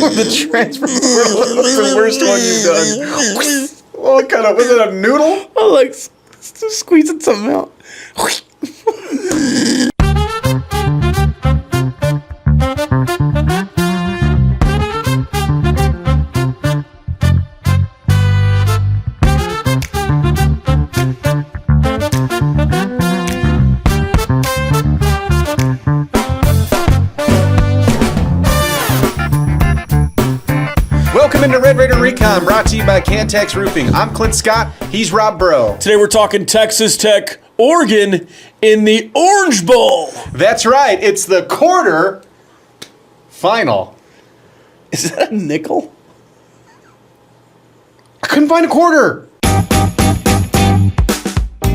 The transfer portal was the worst one you've done. What kind of, was it a noodle? I'm like squeezing something out. Welcome into Red Raider Recon, brought to you by Cantex Roofing. I'm Clint Scott. He's Rob Burrow. Today we're talking Texas Tech, Oregon in the Orange Bowl. That's right. It's the quarter final. Is that a nickel? I couldn't find a quarter.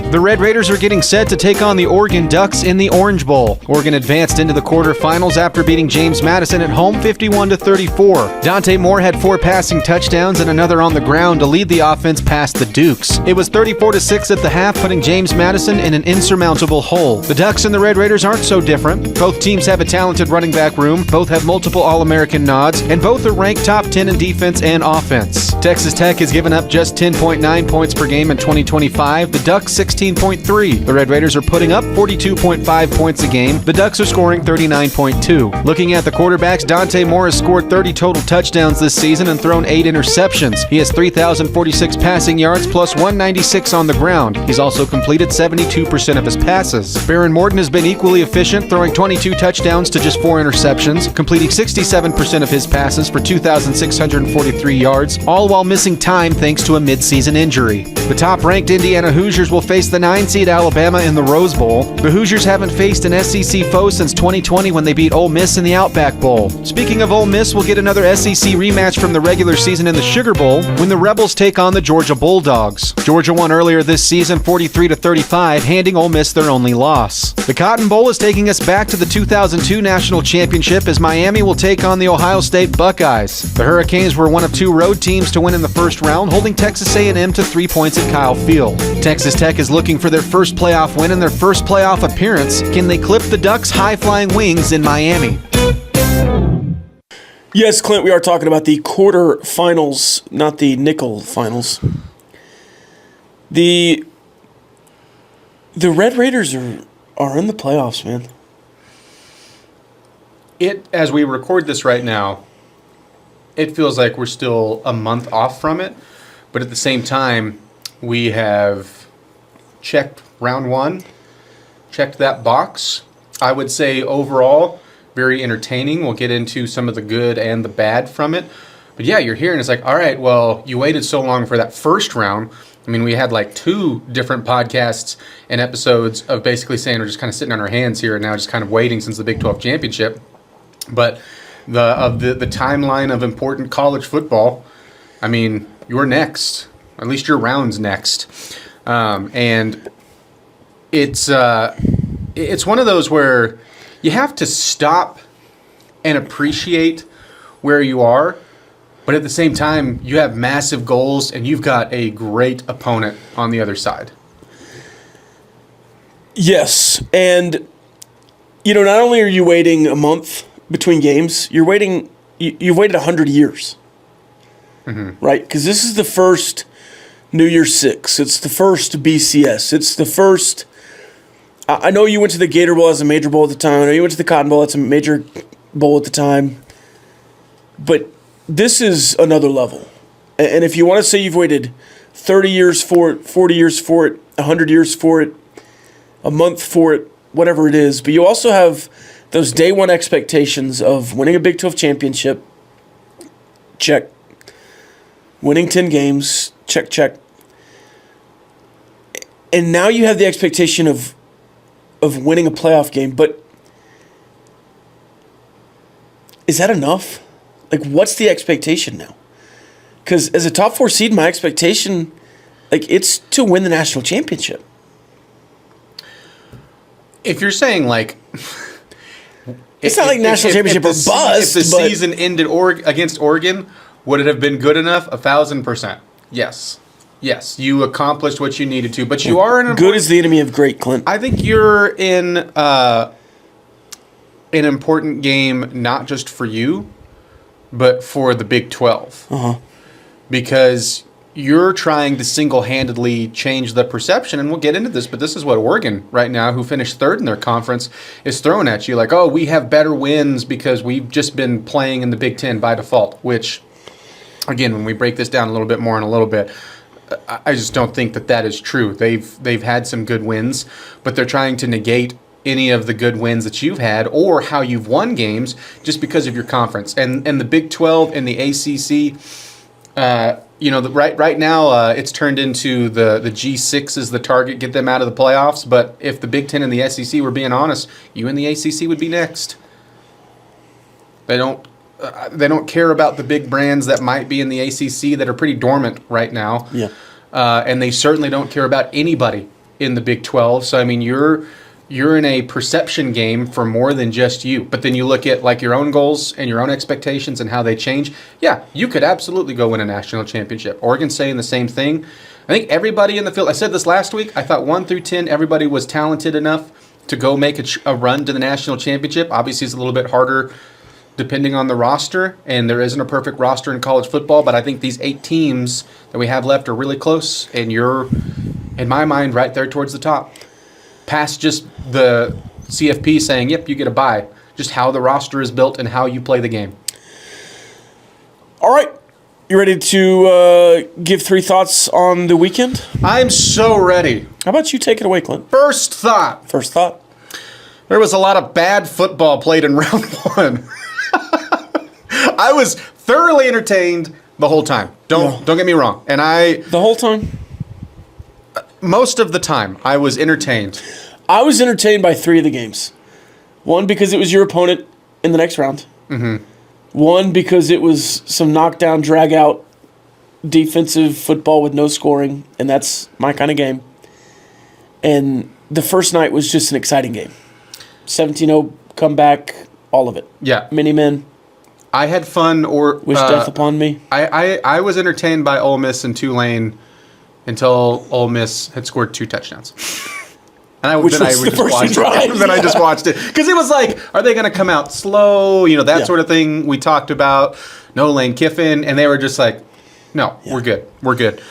The Red Raiders are getting set to take on the Oregon Ducks in the Orange Bowl. Oregon advanced into the quarterfinals after beating James Madison at home 51-34. Dante Moore had 4 passing touchdowns and another on the ground to lead the offense past the Dukes. It was 34-6 at the half, putting James Madison in an insurmountable hole. The Ducks and the Red Raiders aren't so different. Both teams have a talented running back room, both have multiple All-American nods, and both are ranked top 10 in defense and offense. Texas Tech has given up just 10.9 points per game in 2025. The Ducks 16.3. The Red Raiders are putting up 42.5 points a game. The Ducks are scoring 39.2. Looking at the quarterbacks, Dante Moore has scored 30 total touchdowns this season and thrown 8 interceptions. He has 3,046 passing yards plus 196 on the ground. He's also completed 72% of his passes. Baron Morton has been equally efficient, throwing 22 touchdowns to just 4 interceptions, completing 67% of his passes for 2,643 yards, all while missing time thanks to a midseason injury. The top-ranked Indiana Hoosiers will face the 9-seed Alabama in the Rose Bowl. The Hoosiers haven't faced an SEC foe since 2020 when they beat Ole Miss in the Outback Bowl. Speaking of Ole Miss, we'll get another SEC rematch from the regular season in the Sugar Bowl when the Rebels take on the Georgia Bulldogs. Georgia won earlier this season 43-35, handing Ole Miss their only loss. The Cotton Bowl is taking us back to the 2002 National Championship as Miami will take on the Ohio State Buckeyes. The Hurricanes were one of 2 road teams to win in the first round, holding Texas A&M to 3 points at Kyle Field. Texas Tech is looking for their first playoff win and their first playoff appearance. Can they clip the Ducks' high-flying wings in Miami? Yes, Clint, we are talking about the quarterfinals, not the nickel finals. The Red Raiders are in the playoffs, man. As we record this right now, it feels like we're still a month off from it, but at the same time, we have checked round 1, checked that box. I would say overall, very entertaining. We'll get into some of the good and the bad from it. But yeah, you're here and it's like, all right, well, you waited so long for that first round. I mean, we had like 2 different podcasts and episodes of basically saying we're just kind of sitting on our hands here and now just kind of waiting since the Big 12 championship. But the timeline of important college football, I mean, you're next. At least your round's next. And it's one of those where you have to stop and appreciate where you are, but at the same time, you have massive goals and you've got a great opponent on the other side. Yes, and not only are you waiting a month between games, you've waited 100 years, right? Because this is the first New Year's 6. It's the first BCS. It's the first. I know you went to the Gator Bowl as a major bowl at the time. I know you went to the Cotton Bowl. That's a major bowl at the time. But this is another level. And if you want to say you've waited 30 years for it, 40 years for it, 100 years for it, a month for it, whatever it is, but you also have those day one expectations of winning a Big 12 championship, check. Winning 10 games, check. And now you have the expectation of winning a playoff game, but is that enough? Like, what's the expectation now? Because as a top 4 seed, my expectation, it's to win the national championship. If you're saying, it's not like national championship or bust. If the season ended against Oregon, would it have been good enough? 1,000%. Yes. Yes, you accomplished what you needed to, but you are in good is the enemy of great, Clint. I think you're in an important game, not just for you, but for the Big 12. Because you're trying to single-handedly change the perception, and we'll get into this, but this is what Oregon right now, who finished third in their conference, is throwing at you. Like, oh, we have better wins because we've just been playing in the Big Ten by default, which, again, when we break this down a little bit more in a little bit, I just don't think that is true. They've had some good wins, but they're trying to negate any of the good wins that you've had or how you've won games just because of your conference. And the Big 12 and the ACC, right now it's turned into the G6 is the target, get them out of the playoffs. But if the Big 10 and the SEC were being honest, you and the ACC would be next. They don't care about the big brands that might be in the ACC that are pretty dormant right now. Yeah. And they certainly don't care about anybody in the Big 12. So, I mean, you're in a perception game for more than just you. But then you look at like your own goals and your own expectations and how they change. Yeah, you could absolutely go win a national championship. Oregon's saying the same thing. I think everybody in the field, I said this last week, I thought 1 through 10, everybody was talented enough to go make a run to the national championship. Obviously, it's a little bit harder depending on the roster, and there isn't a perfect roster in college football, but I think these 8 teams that we have left are really close, and you're, in my mind, right there towards the top. Past just the CFP saying, yep, you get a bye. Just how the roster is built and how you play the game. All right. You ready to give 3 thoughts on the weekend? I'm so ready. How about you take it away, Clint? First thought. First thought. There was a lot of bad football played in round 1. I was thoroughly entertained the whole time. Don't get me wrong. And the whole time? Most of the time, I was entertained. I was entertained by 3 of the games. 1, because it was your opponent in the next round. 1, because it was some knockdown, drag-out, defensive football with no scoring, and that's my kind of game. And the first night was just an exciting game. 17-0 comeback, all of it. Yeah. Mini-men. I had fun wish death upon me. I was entertained by Ole Miss and Tulane until Ole Miss had scored 2 touchdowns. And I just watched it. Because it was like, are they going to come out slow? That sort of thing we talked about. No Lane Kiffin. And they were just like, no, we're good.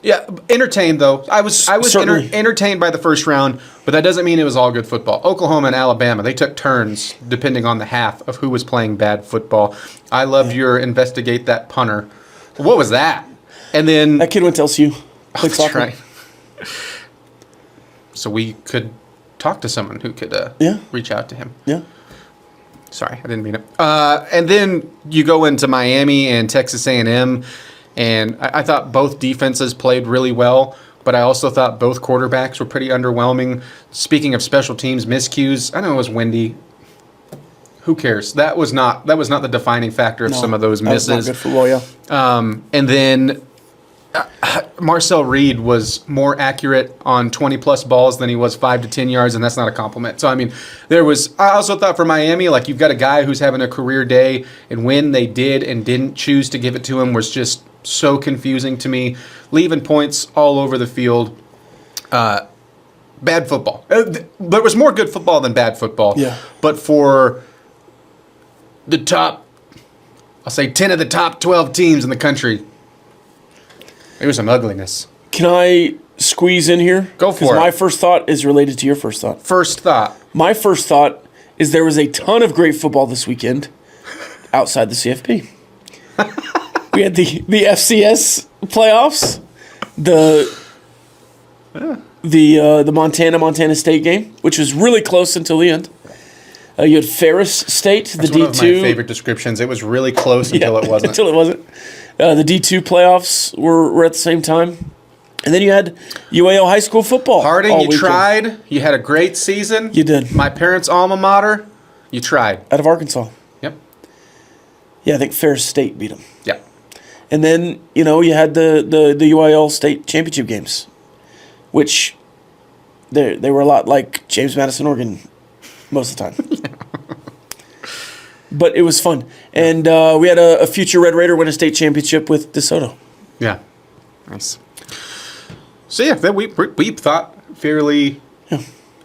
Yeah, entertained though. I was entertained by the first round, but that doesn't mean it was all good football. Oklahoma and Alabama, they took turns depending on the half of who was playing bad football. I loved your investigate that punter. What was that? And then that kid went to LSU. That's right. So we could talk to someone who could reach out to him. Yeah. Sorry, I didn't mean it. And then you go into Miami and Texas A&M. And I thought both defenses played really well, but I also thought both quarterbacks were pretty underwhelming. Speaking of special teams, miscues, I know it was windy. Who cares? That was not the defining factor of some of those misses. That was not good football, yeah. And then Marcel Reed was more accurate on 20-plus balls than he was 5 to 10 yards, and that's not a compliment. So, I mean, I also thought for Miami, like, you've got a guy who's having a career day, and when they did and didn't choose to give it to him was just so confusing to me. Leaving points all over the field. Bad football. There was more good football than bad football. Yeah. But for the top, I'll say 10 of the top 12 teams in the country, there was some ugliness. Can I squeeze in here? Go for it. Because my first thought is related to your first thought. First thought. My first thought is there was a ton of great football this weekend outside the CFP. We had the FCS playoffs, the Montana State game, which was really close until the end. You had Ferris State, That's the D2. One of my favorite descriptions. It was really close until it wasn't. Until it wasn't. The D2 playoffs were at the same time. And then you had UAL high school football. Harding, you tried. You had a great season. You did. My parents' alma mater, you tried. Out of Arkansas. Yep. Yeah, I think Ferris State beat them. Yeah. And then, you had the UIL state championship games, which they were a lot like James Madison, Oregon, most of the time. But it was fun. And we had a future Red Raider win a state championship with DeSoto. Yeah. Nice. So, yeah, we thought fairly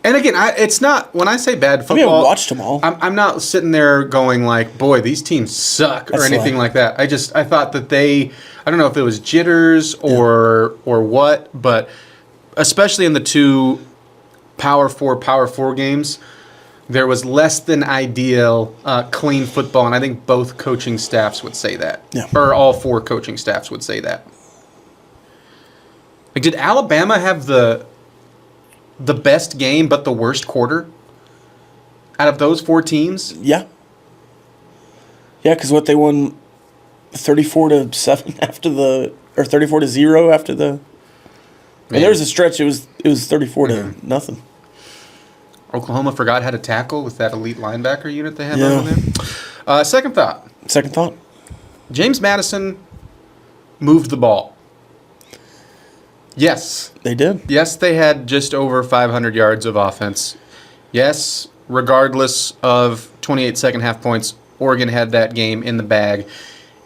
And again, it's not, when I say bad football. I haven't watched them all. I'm not sitting there going like, boy, these teams suck or anything like that. I thought that I don't know if it was jitters or what, but especially in the two Power 4 games, there was less than ideal clean football, and I think both coaching staffs would say that. Yeah. Or all 4 coaching staffs would say that. Like, did Alabama have the best game but the worst quarter out of those 4 teams? Yeah. Yeah, because they won 34-7 after or 34-0 after the. And there was a stretch. It was 34-0. Oklahoma forgot how to tackle with that elite linebacker unit they have over there. Second thought. James Madison moved the ball. Yes. They did. Yes, they had just over 500 yards of offense. Yes, regardless of 28 second half points, Oregon had that game in the bag.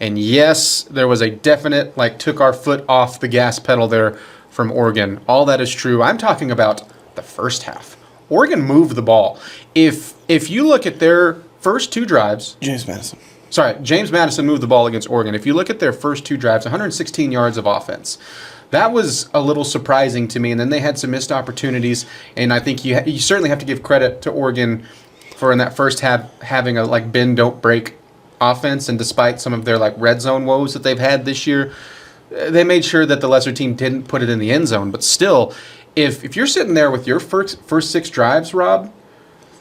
And yes, there was a definite, took our foot off the gas pedal there from Oregon. All that is true. I'm talking about the first half. Oregon moved the ball. If you look at their first 2 drives... James Madison moved the ball against Oregon. If you look at their first 2 drives, 116 yards of offense. That was a little surprising to me, and then they had some missed opportunities, and I think you certainly have to give credit to Oregon for in that first half having a bend, don't break offense, and despite some of their red zone woes that they've had this year, they made sure that the lesser team didn't put it in the end zone. But still, if you're sitting there with your first 6 drives, Rob,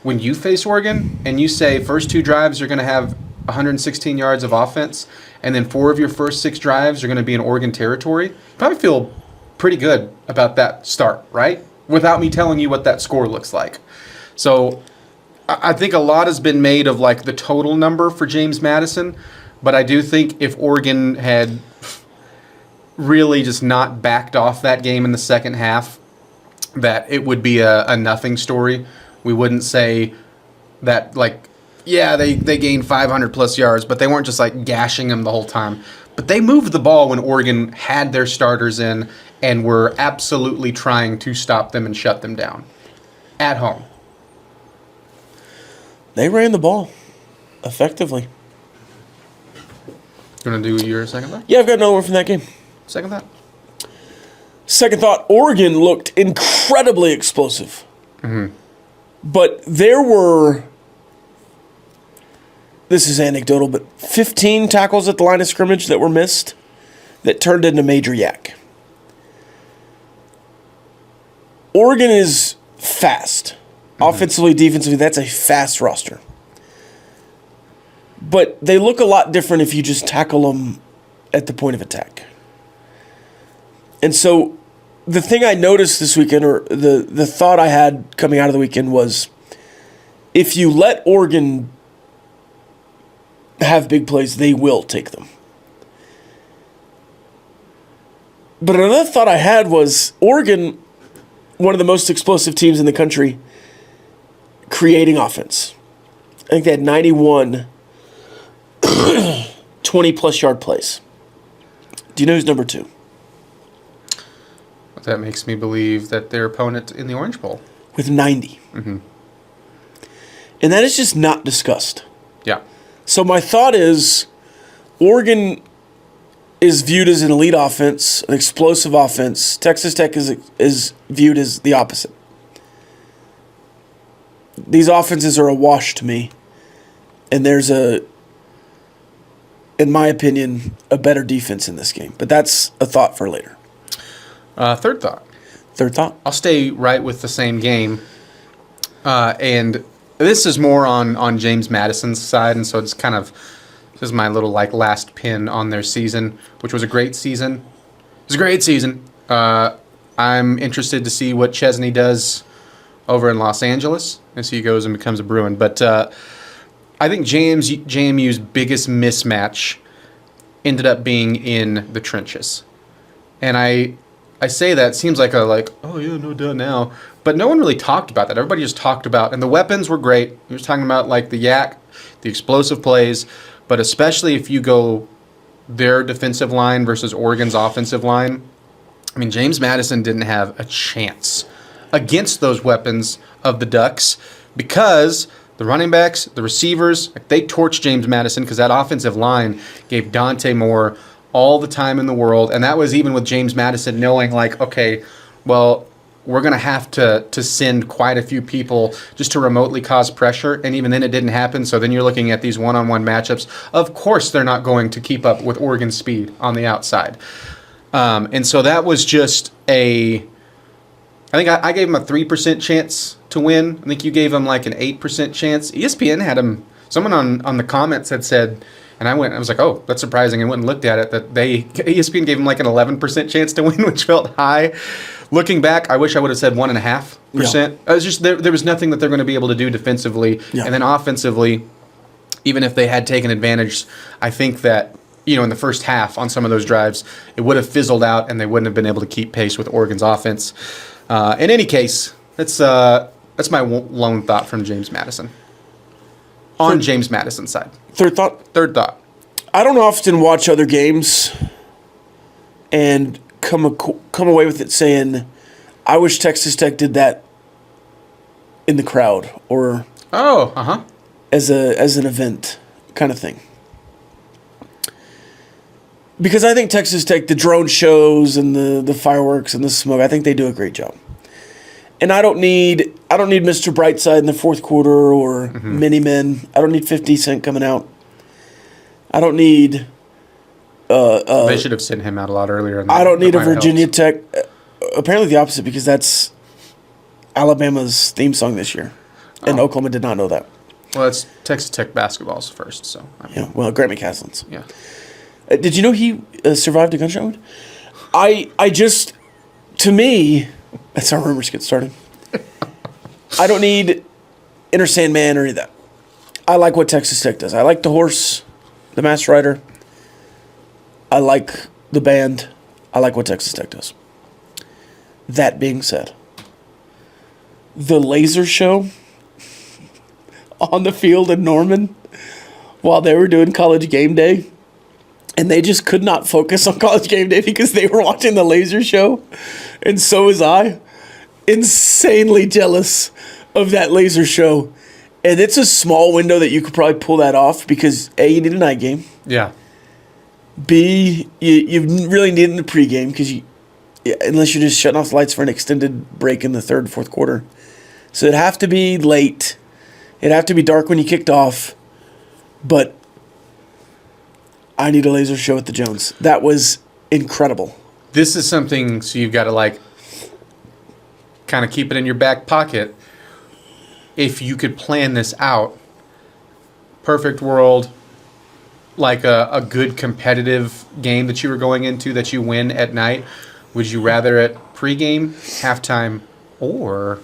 when you face Oregon, and you say first 2 drives you're going to have 116 yards of offense, and then 4 of your first 6 drives are going to be in Oregon territory, you probably feel pretty good about that start, right? Without me telling you what that score looks like. So I think a lot has been made of the total number for James Madison, but I do think if Oregon had really just not backed off that game in the second half, that it would be a nothing story. We wouldn't say that they gained 500 plus yards, but they weren't just gashing them the whole time. But they moved the ball when Oregon had their starters in and were absolutely trying to stop them and shut them down at home. They ran the ball effectively. You want to do your second thought? Yeah, I've got another one from that game. Second thought? Second thought, Oregon looked incredibly explosive. Mm-hmm. But there were... This is anecdotal, but 15 tackles at the line of scrimmage that were missed that turned into major yak. Oregon is fast. Mm-hmm. Offensively, defensively, that's a fast roster. But they look a lot different if you just tackle them at the point of attack. And so the thing I noticed this weekend, or the thought I had coming out of the weekend was, if you let Oregon have big plays, they will take them. But another thought I had was Oregon, one of the most explosive teams in the country, creating offense. I think they had 91 20-plus yard plays. Do you know who's number 2? That makes me believe that their opponent in the Orange Bowl. With 90. Mm-hmm. And that is just not discussed. Yeah. So my thought is, Oregon is viewed as an elite offense, an explosive offense. Texas Tech is viewed as the opposite. These offenses are a wash to me, and there's in my opinion, a better defense in this game. But that's a thought for later. Third thought. I'll stay right with the same game, and this is more on James Madison's side, and so it's kind of, this is my little last pin on their season, which was a great season. It was a great season. I'm interested to see what Chesney does over in Los Angeles as he goes and becomes a Bruin. But I think JMU's biggest mismatch ended up being in the trenches, and I say that, seems like oh yeah, no doubt now. But no one really talked about that. Everybody just talked about, and the weapons were great. He was talking about the yak, the explosive plays, but especially if you go their defensive line versus Oregon's offensive line. I mean, James Madison didn't have a chance against those weapons of the Ducks because the running backs, the receivers, they torched James Madison because that offensive line gave Dante Moore all the time in the world. And that was even with James Madison knowing, like, okay, well, we're going to have to send quite a few people just to remotely cause pressure. And even then it didn't happen. So then you're looking at these one-on-one matchups. Of course they're not going to keep up with Oregon's speed on the outside. And so that was just I think I gave him a 3% chance to win. I think you gave him like an 8% chance. ESPN had him, someone on the comments had said, and I was like, oh, that's surprising. I went and looked at it, that ESPN gave him like an 11% chance to win, which felt high. Looking back, I wish I would have said 1.5%. Yeah. It was just there was nothing that they're going to be able to do defensively. Yeah. And then offensively, even if they had taken advantage, I think that, in the first half on some of those drives, it would have fizzled out and they wouldn't have been able to keep pace with Oregon's offense. In any case, that's my lone thought from James Madison. On James Madison's side. Third thought. I don't often watch other games and come away with it saying, I wish Texas Tech did that in the crowd or as an event kind of thing. Because I think Texas Tech, the drone shows and the fireworks and the smoke, I think they do a great job. And I don't need Mr. Brightside in the fourth quarter or Mini-Men. I don't need 50 Cent coming out. I don't need... they should have sent him out a lot earlier. I don't need a Virginia Tech. Apparently the opposite, because that's Alabama's theme song this year. And Oklahoma did not know that. Well, it's Texas Tech basketball's first, so... Yeah, well, Grant McCaslin's. Yeah. Did you know he survived a gunshot wound? I just... To me... That's how rumors get started. I don't need Inner Sandman or any of that. I like what Texas Tech does. I like the horse, the Masked Rider. I like the band. I like what Texas Tech does. That being said, the laser show on the field in Norman while they were doing College Game Day, and they just could not focus on College Game Day because they were watching the laser show, and so was I. Insanely jealous of that laser show. And it's a small window that you could probably pull that off because, A, you need a night game. Yeah. B, you really need it in the pregame because unless you're just shutting off the lights for an extended break in the third and fourth quarter. So it'd have to be late. It'd have to be dark when you kicked off. But I need a laser show at the Jones. That was incredible. This is something, so you've got to kind of keep it in your back pocket. If you could plan this out, perfect world, like a good competitive game that you were going into that you win at night, would you rather it pregame, halftime, or a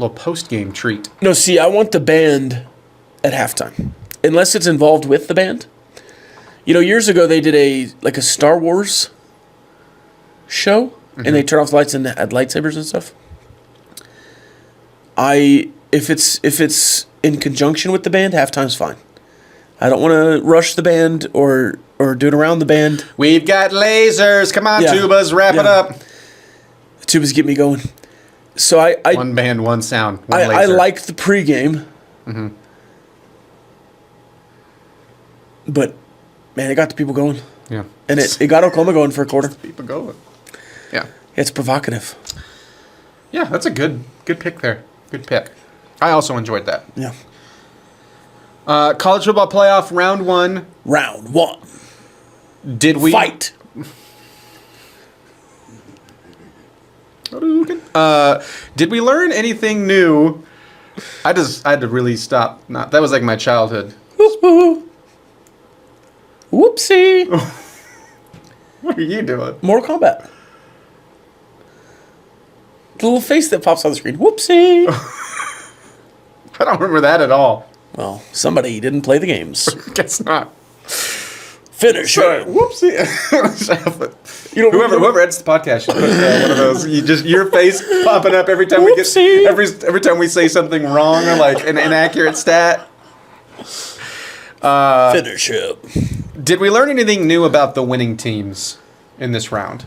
little postgame treat? No, see, I want the band at halftime, unless it's involved with the band. Years ago they did a Star Wars show, and they turned off the lights and had lightsabers and stuff. If it's in conjunction with the band, halftime's fine. I don't want to rush the band or do it around the band. We've got lasers. Come on, tubas, wrap it up. The tubas get me going. So I one band, one sound, one laser. I like the pregame. But man, it got the people going. Yeah. And it got Oklahoma going for a quarter. People going. Yeah. It's provocative. Yeah, that's a good pick there. Good pick. I also enjoyed that. Yeah. College football playoff round one. Round one. Did we fight? Did we learn anything new? I had to really stop. That was like my childhood. Whoopsie. What are you doing? Mortal Kombat. The little face that pops on the screen. Whoopsie. I don't remember that at all. Well, somebody didn't play the games. Guess not. Finish it. Whoopsie. Whoever edits the podcast should put one of those. Your face popping up every time we get every time we say something wrong or like an inaccurate stat. Finish it. Did we learn anything new about the winning teams in this round?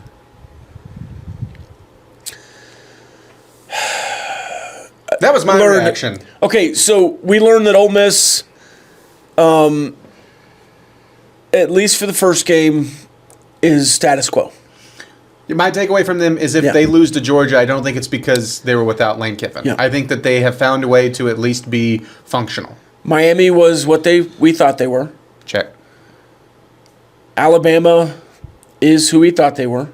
That was my learned, reaction. Okay, so we learned that Ole Miss, at least for the first game, is status quo. My takeaway from them is if they lose to Georgia, I don't think it's because they were without Lane Kiffin. Yeah. I think that they have found a way to at least be functional. Miami was what we thought they were. Check. Alabama is who we thought they were.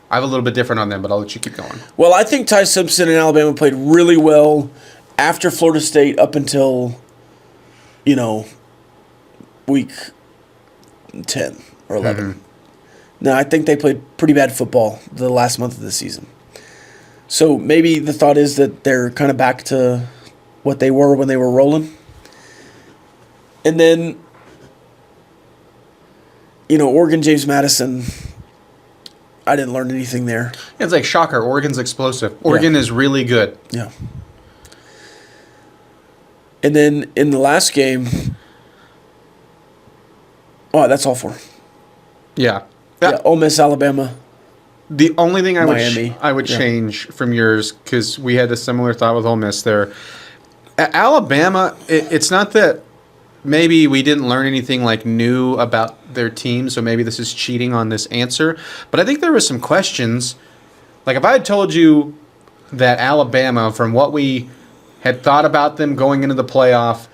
I have a little bit different on them, but I'll let you keep going. Well, I think Ty Simpson and Alabama played really well after Florida State up until, week 10 or 11. Mm-hmm. No, I think they played pretty bad football the last month of the season. So maybe the thought is that they're kind of back to what they were when they were rolling. And then, Oregon, James Madison, I didn't learn anything there. It's like shocker. Oregon's explosive. Oregon is really good. Yeah. And then in the last game, that's all four. Yeah. Ole Miss, Alabama. The only thing I Miami. would change from yours, because we had a similar thought with Ole Miss there. Alabama, it's not that maybe we didn't learn anything like new about their team, so maybe this is cheating on this answer. But I think there were some questions. Like if I had told you that Alabama, from what we had thought about them going into the playoff,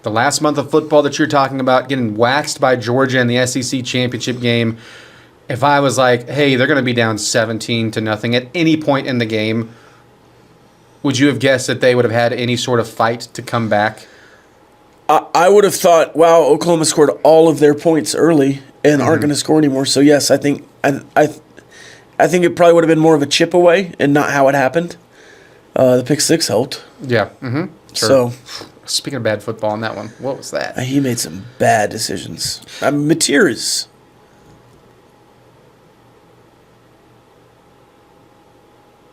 the last month of football that you're talking about, getting waxed by Georgia in the SEC championship game, if I was like, hey, they're going to be down 17-0 at any point in the game, would you have guessed that they would have had any sort of fight to come back? I would have thought, wow, Oklahoma scored all of their points early and aren't going to score anymore. So yes, I think it probably would have been more of a chip away and not how it happened. The pick six helped. Yeah. Mm-hmm. So Sure. Speaking of bad football on that one, what was that? he made some bad decisions. Mateers.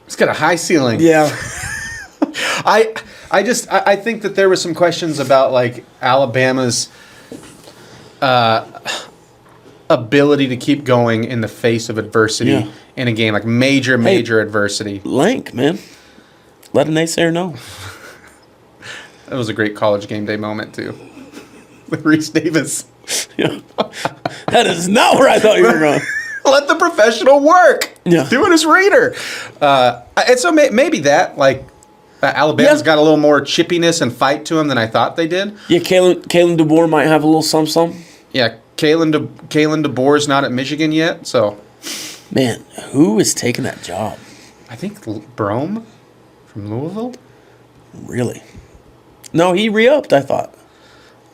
It's got a high ceiling. Yeah. I think that there were some questions about like Alabama's ability to keep going in the face of adversity in a game, like major adversity. Lank, man. Let a naysayer know. That was a great college game day moment too. With Reese Davis. Yeah. That is not where I thought you were going. Let the professional work. Yeah. Do it as reader. And so maybe that, like, Alabama's got a little more chippiness and fight to them than I thought they did. Yeah, Kalen DeBoer might have a little something. Yeah, Kalen DeBoer's not at Michigan yet, so. Man, who is taking that job? I think Brome from Louisville. Really? No, he re-upped, I thought.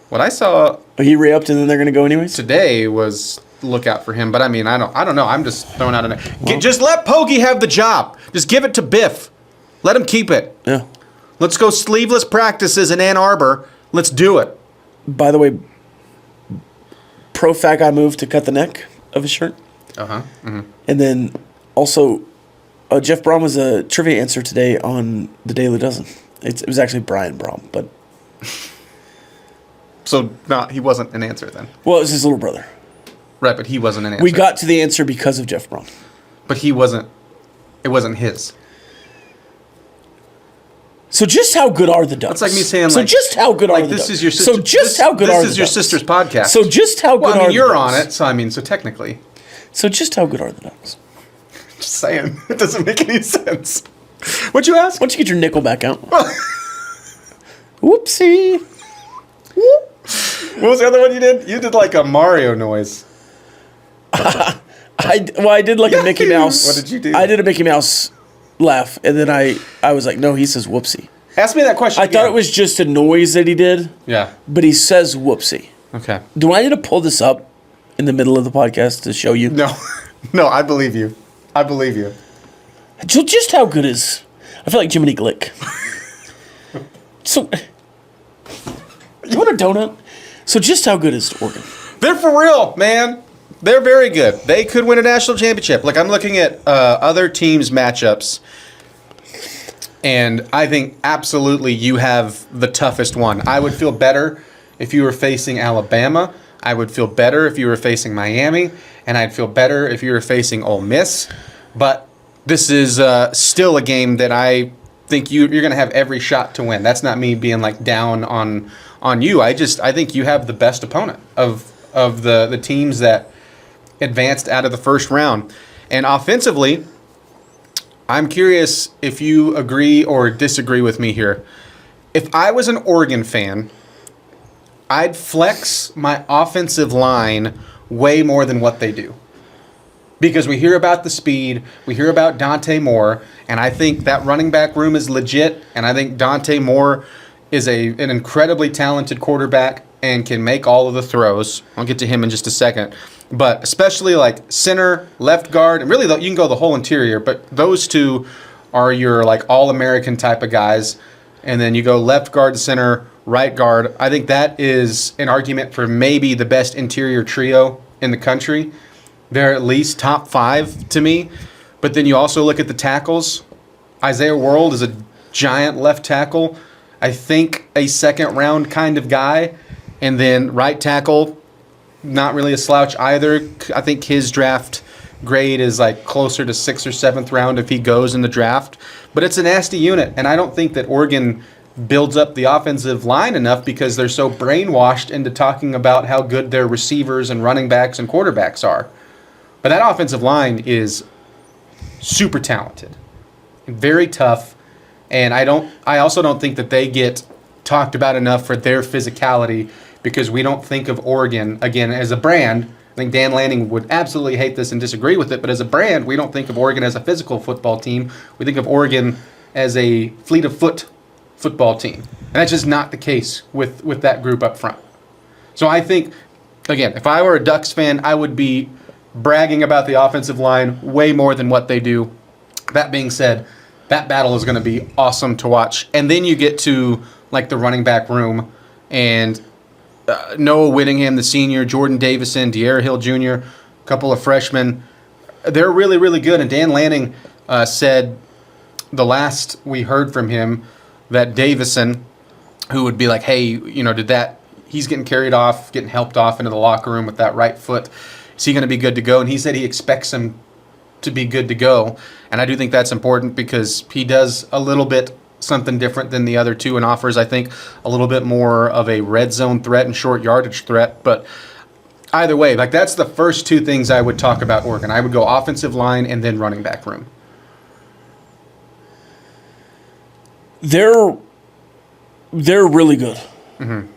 What I saw. Oh, he re-upped and then they're going to go anyways? Today was look out for him, but I mean, I don't know. I'm just throwing out just let Poggi have the job. Just give it to Biff. Let him keep it. Yeah. Let's go sleeveless practices in Ann Arbor. Let's do it. By the way, pro fat guy moved to cut the neck of his shirt. Uh-huh. Mm-hmm. And then also, Jeff Brom was a trivia answer today on the Daily Dozen. It was actually Brian Brom, but. So he wasn't an answer then. Well, it was his little brother. Right, but he wasn't an answer. We got to the answer because of Jeff Brom. But he wasn't. It wasn't his. So just how good are the Ducks? It's like me saying, so just how good are the this Ducks? is your sister. So just how good are the Ducks? This is your sister's podcast. So just how good well, I are mean, the you're Ducks? on it, so technically. So just how good are the Ducks? Just saying. It doesn't make any sense. What'd you ask? Why don't you get your nickel back out? Whoopsie. What was the other one you did? You did like a Mario noise. I did like a Mickey Mouse. What did you do? I did a Mickey Mouse laugh, and then I was like, no, he says whoopsie. Ask me that question I thought it was just a noise that he did. Yeah. But he says whoopsie. Okay. Do I need to pull this up in the middle of the podcast to show you? No. No, I believe you. I believe you. So just how good is... I feel like Jiminy Glick. So... You want a donut? So just how good is Oregon? They're for real, man. They're very good. They could win a national championship. Like, I'm looking at other teams' matchups, and I think absolutely you have the toughest one. I would feel better if you were facing Alabama. I would feel better if you were facing Miami, and I'd feel better if you were facing Ole Miss. But this is still a game that I think you're going to have every shot to win. That's not me being like down on you. I think you have the best opponent of the teams that advanced out of the first round. And offensively, I'm curious if you agree or disagree with me here. If I was an Oregon fan, I'd flex my offensive line way more than what they do. Because we hear about the speed, we hear about Dante Moore, and I think that running back room is legit, and I think Dante Moore is an incredibly talented quarterback and can make all of the throws. I'll get to him in just a second. But especially like center, left guard, and really you can go the whole interior, but those two are your like all-American type of guys. And then you go left guard to center, right guard. I think that is an argument for maybe the best interior trio in the country. They're at least top 5 to me. But then you also look at the tackles. Isaiah World is a giant left tackle. I think a second round kind of guy. And then right tackle, not really a slouch either. I think his draft grade is like closer to 6th or 7th round if he goes in the draft. But it's a nasty unit. And I don't think that Oregon builds up the offensive line enough because they're so brainwashed into talking about how good their receivers and running backs and quarterbacks are. But that offensive line is super talented, very tough, and I also don't think that they get talked about enough for their physicality because we don't think of Oregon, again, as a brand. I think Dan Lanning would absolutely hate this and disagree with it, but as a brand, we don't think of Oregon as a physical football team. We think of Oregon as a fleet of foot football team, and that's just not the case with that group up front. So I think, again, if I were a Ducks fan, I would be bragging about the offensive line way more than what they do. That being said, that battle is going to be awesome to watch. And then you get to like the running back room and Noah Whittingham, the senior, Jordan Davison, De'Ara Hill Jr., a couple of freshmen. They're really, really good. And Dan Lanning said the last we heard from him that Davison, who would be like, hey, he's getting carried off, getting helped off into the locker room with that right foot. Is he going to be good to go? And he said he expects him to be good to go. And I do think that's important because he does a little bit something different than the other two and offers, I think, a little bit more of a red zone threat and short yardage threat. But either way, like that's the first two things I would talk about Oregon. I would go offensive line and then running back room. They're really good. Mm-hmm.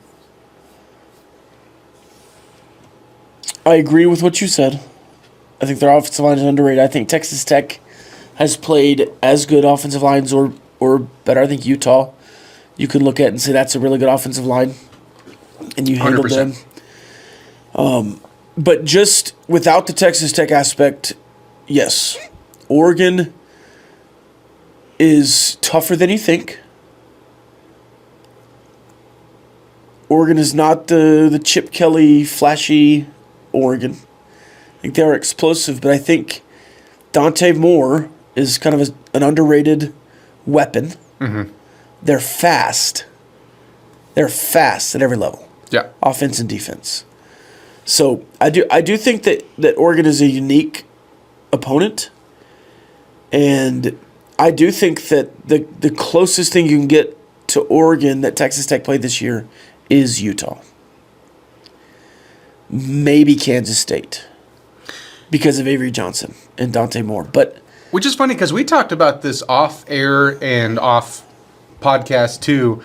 I agree with what you said. I think their offensive line is underrated. I think Texas Tech has played as good offensive lines or better. I think Utah, you could look at and say that's a really good offensive line, and you handled 100%. them. But just without the Texas Tech aspect, yes, Oregon is tougher than you think. Oregon is not the Chip Kelly flashy Oregon. I think they are explosive, but I think Dante Moore is kind of an underrated weapon. Mm-hmm. They're fast. They're fast at every level. Yeah. Offense and defense. So I do think that Oregon is a unique opponent. And I do think that the closest thing you can get to Oregon that Texas Tech played this year is Utah. Maybe Kansas State because of Avery Johnson and Dante Moore. But which is funny because we talked about this off air and off podcast too,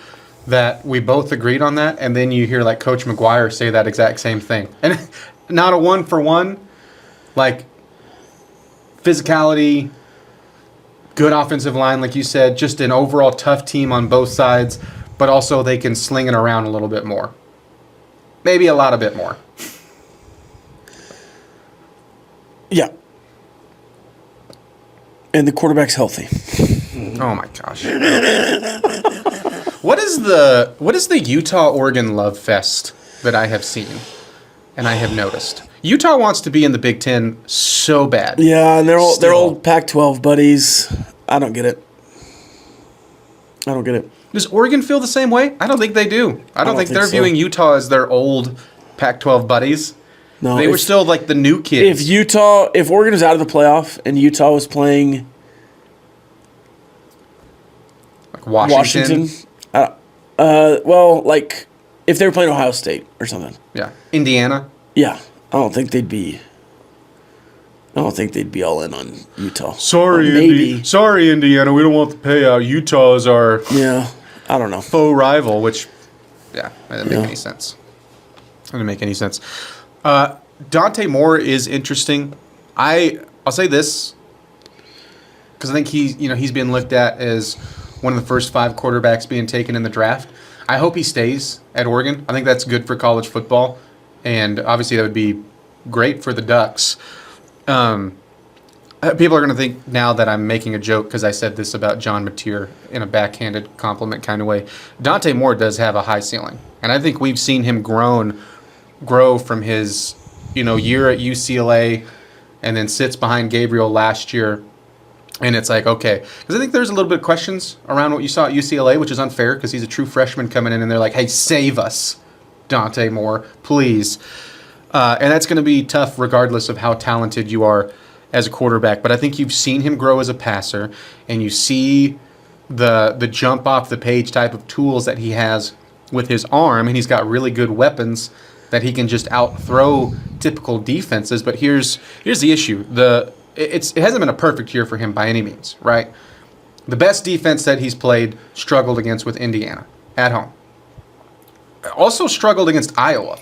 that we both agreed on that, and then you hear like Coach McGuire say that exact same thing. And not a 1-for-1, like physicality, good offensive line, like you said, just an overall tough team on both sides, but also they can sling it around a little bit more. Maybe a lot a bit more. Yeah. And the quarterback's healthy. Oh my gosh. What is the Utah-Oregon love fest that I have seen and I have noticed? Utah wants to be in the Big Ten so bad. Yeah, and they're old Pac-12 buddies. I don't get it. Does Oregon feel the same way? I don't think they do. I don't think they're so. viewing Utah as their old Pac-12 buddies. No, they were still like the new kids. If Oregon was out of the playoff and Utah was playing Washington. Well, like if they were playing Ohio State or something. Yeah. Indiana. Yeah, I don't think they'd be all in on Utah. Sorry, maybe. Sorry, Indiana. We don't want the payout. Utah is our I don't know. faux rival, which, that didn't make any sense. Didn't make any sense. Dante Moore is interesting. I'll say this because I think he's being looked at as one of the first 5 quarterbacks being taken in the draft. I hope he stays at Oregon. I think that's good for college football, and obviously that would be great for the Ducks. People are going to think now that I'm making a joke because I said this about John Mateer in a backhanded compliment kind of way. Dante Moore does have a high ceiling, and I think we've seen him grow from his year at UCLA and then sits behind Gabriel last year. And it's like, okay, because I think there's a little bit of questions around what you saw at UCLA, which is unfair because he's a true freshman coming in and they're like, hey, save us, Dante Moore, please. And that's going to be tough regardless of how talented you are as a quarterback. But I think you've seen him grow as a passer, and you see the jump off the page type of tools that he has with his arm, and he's got really good weapons that he can just out-throw typical defenses. But here's the issue. It hasn't been a perfect year for him by any means, right? The best defense that he's played struggled against with Indiana at home. Also struggled against Iowa.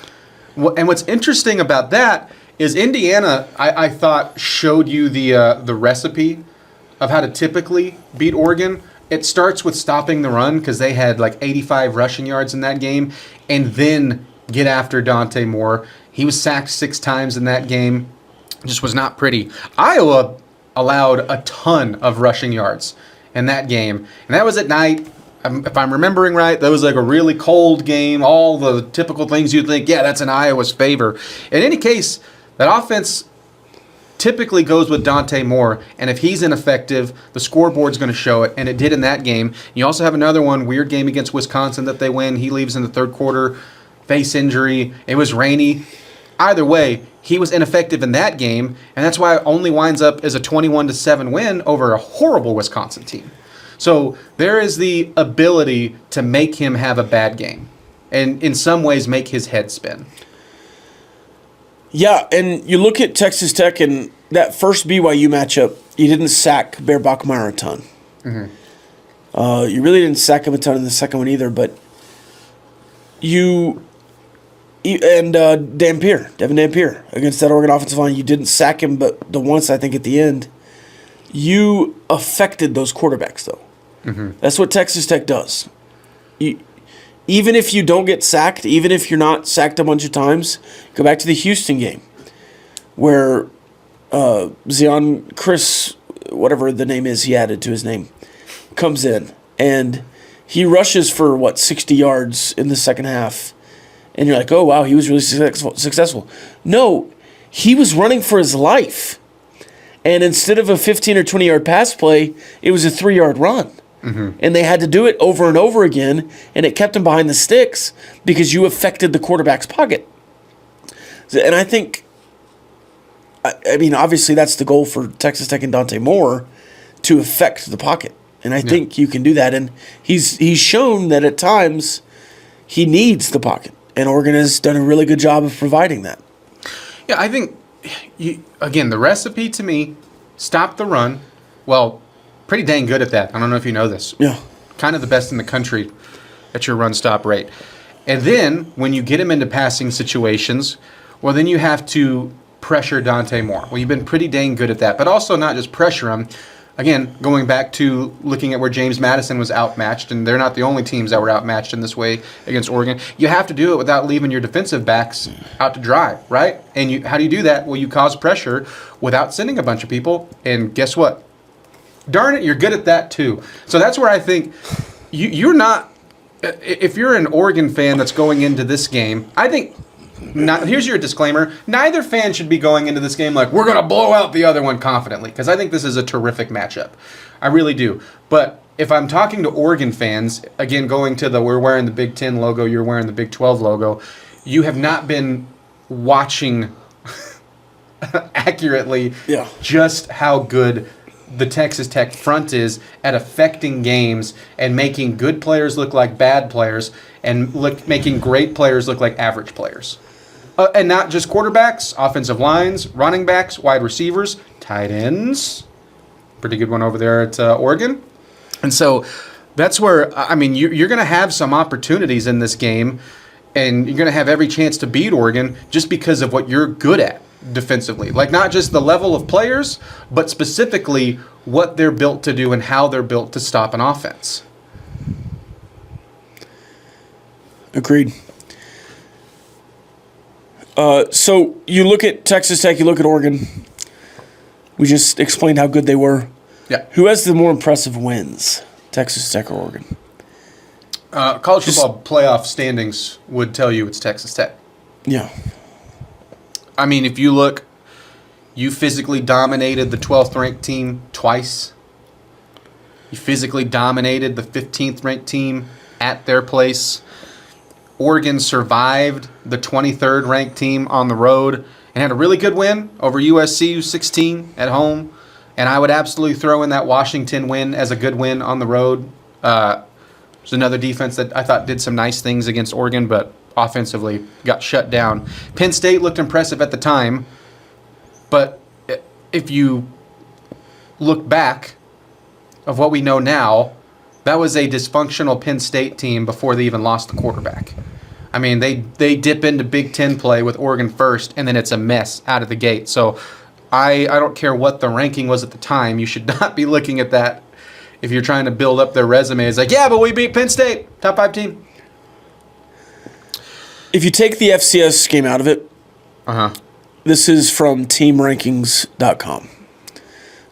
And what's interesting about that is Indiana, I thought, showed you the recipe of how to typically beat Oregon. It starts with stopping the run because they had like 85 rushing yards in that game, and then get after Dante Moore. He was sacked 6 times in that game. Just was not pretty. Iowa allowed a ton of rushing yards in that game, and that was at night. If I'm remembering right, that was like a really cold game. All the typical things you'd think, that's in Iowa's favor. In any case, that offense typically goes with Dante Moore, and if he's ineffective, the scoreboard's going to show it, and it did in that game. You also have another weird game against Wisconsin that they win. He leaves in the third quarter, face injury. It was rainy. Either way, he was ineffective in that game, and that's why it only winds up as a 21-7 win over a horrible Wisconsin team. So there is the ability to make him have a bad game, and in some ways make his head spin. Yeah, and you look at Texas Tech and that first BYU matchup, you didn't sack Bear Bachmeier a ton. Mm-hmm. You really didn't sack him a ton in the second one either, but Devin Dampier against that Oregon offensive line, you didn't sack him, but the once I think at the end, you affected those quarterbacks though. Mm-hmm. That's what Texas Tech does. Even if you don't get sacked, even if you're not sacked a bunch of times, go back to the Houston game where Zion Chris, whatever the name is he added to his name, comes in and he rushes for 60 yards in the second half. And you're like, oh, wow, he was really successful. No, he was running for his life. And instead of a 15 or 20-yard pass play, it was a 3-yard run. Mm-hmm. And they had to do it over and over again, and it kept him behind the sticks because you affected the quarterback's pocket. And I think, obviously that's the goal for Texas Tech and Dante Moore, to affect the pocket. And I think you can do that. And he's shown that at times he needs the pocket. And Oregon has done a really good job of providing that. Yeah, I think, again, the recipe to me, stop the run. Well, pretty dang good at that. I don't know if you know this. Yeah. Kind of the best in the country at your run-stop rate. And then, when you get him into passing situations, well, then you have to pressure Dante Moore. Well, you've been pretty dang good at that. But also not just pressure him. Again, going back to looking at where James Madison was outmatched, and they're not the only teams that were outmatched in this way against Oregon, you have to do it without leaving your defensive backs out to dry, right? And how do you do that? Well, you cause pressure without sending a bunch of people, and guess what? Darn it, you're good at that too. So that's where I think you're not, if you're an Oregon fan that's going into this game, I think, here's your disclaimer, neither fan should be going into this game like, we're going to blow out the other one confidently, because I think this is a terrific matchup. I really do. But if I'm talking to Oregon fans, again, going to we're wearing the Big Ten logo, you're wearing the Big 12 logo, you have not been watching accurately just how good the Texas Tech front is at affecting games and making good players look like bad players and making great players look like average players. And not just quarterbacks, offensive lines, running backs, wide receivers, tight ends. Pretty good one over there at Oregon. And so that's where, I mean, you're going to have some opportunities in this game, and you're going to have every chance to beat Oregon just because of what you're good at defensively. Like, not just the level of players, but specifically what they're built to do and how they're built to stop an offense. Agreed. So you look at Texas Tech, you look at Oregon. We just explained how good they were. Yeah. Who has the more impressive wins, Texas Tech or Oregon? College football playoff standings would tell you it's Texas Tech. Yeah. I mean, if you look, you physically dominated the 12th ranked team twice. You physically dominated the 15th ranked team at their place. Oregon survived the 23rd ranked team on the road and had a really good win over USC 16 at home. And I would absolutely throw in that Washington win as a good win on the road. There's another defense that I thought did some nice things against Oregon, but offensively got shut down. Penn State looked impressive at the time, but if you look back of what we know now, that was a dysfunctional Penn State team before they even lost the quarterback. I mean, they dip into Big Ten play with Oregon first, and then it's a mess out of the gate. So I don't care what the ranking was at the time. You should not be looking at that if you're trying to build up their resume. It's like, yeah, but we beat Penn State, top 5 team. If you take the FCS game out of it, this is from teamrankings.com.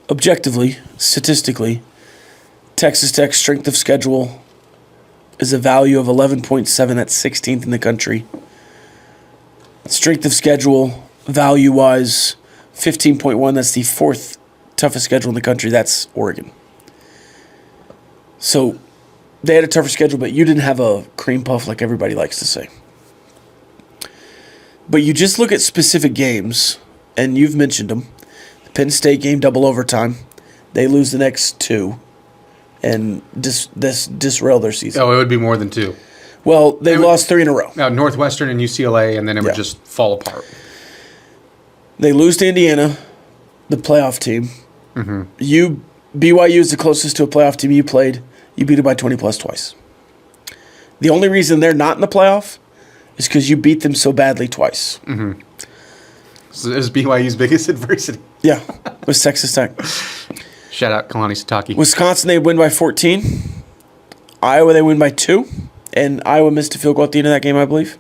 Objectively, statistically, Texas Tech's strength of schedule is a value of 11.7. That's 16th in the country. Strength of schedule, value-wise, 15.1. That's the 4th toughest schedule in the country. That's Oregon. So they had a tougher schedule, but you didn't have a cream puff like everybody likes to say. But you just look at specific games, and you've mentioned them. The Penn State game, double overtime. They lose the next 2 and disrail their season. Oh, it would be more than 2. Well, they lost 3 in a row. Northwestern and UCLA, and then it would just fall apart. They lose to Indiana, the playoff team. BYU is the closest to a playoff team you played. You beat it by 20-plus twice. The only reason they're not in the playoff is because you beat them so badly twice. So it was BYU's biggest adversity. Yeah, with Texas Tech. Shout out Kalani Sitake. Wisconsin, they win by 14. Iowa, they win by 2. And Iowa missed a field goal at the end of that game, I believe.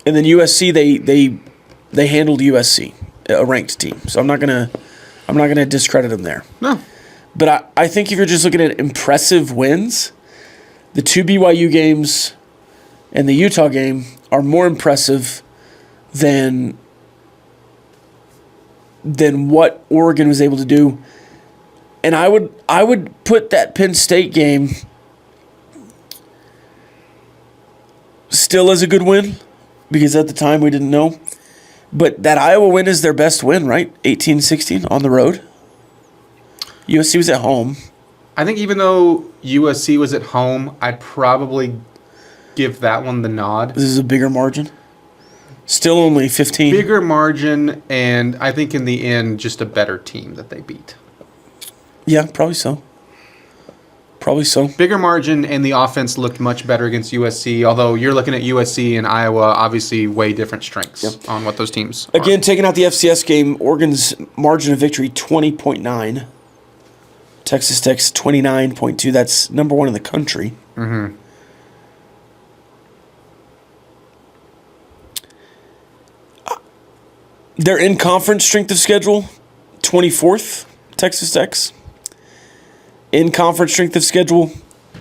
And then USC, they handled USC, a ranked team. So I'm not gonna discredit them there. No. But I think if you're just looking at impressive wins, the 2 BYU games and the Utah game are more impressive than what Oregon was able to do. And I would put that Penn State game still as a good win, because at the time we didn't know. But that Iowa win is their best win, right? 18-16 on the road. USC was at home. I think even though USC was at home, I'd probably give that one the nod. This is a bigger margin. Still only 15. Bigger margin, and I think in the end, just a better team that they beat. Yeah, probably so. Probably so. Bigger margin, and the offense looked much better against USC, although you're looking at USC and Iowa, obviously way different strengths on what those teams are. Again, taking out the FCS game, Oregon's margin of victory, 20.9. Texas Tech's 29.2. That's number 1 in the country. Their in-conference strength of schedule, 24th, Texas Tech's. In-conference strength of schedule,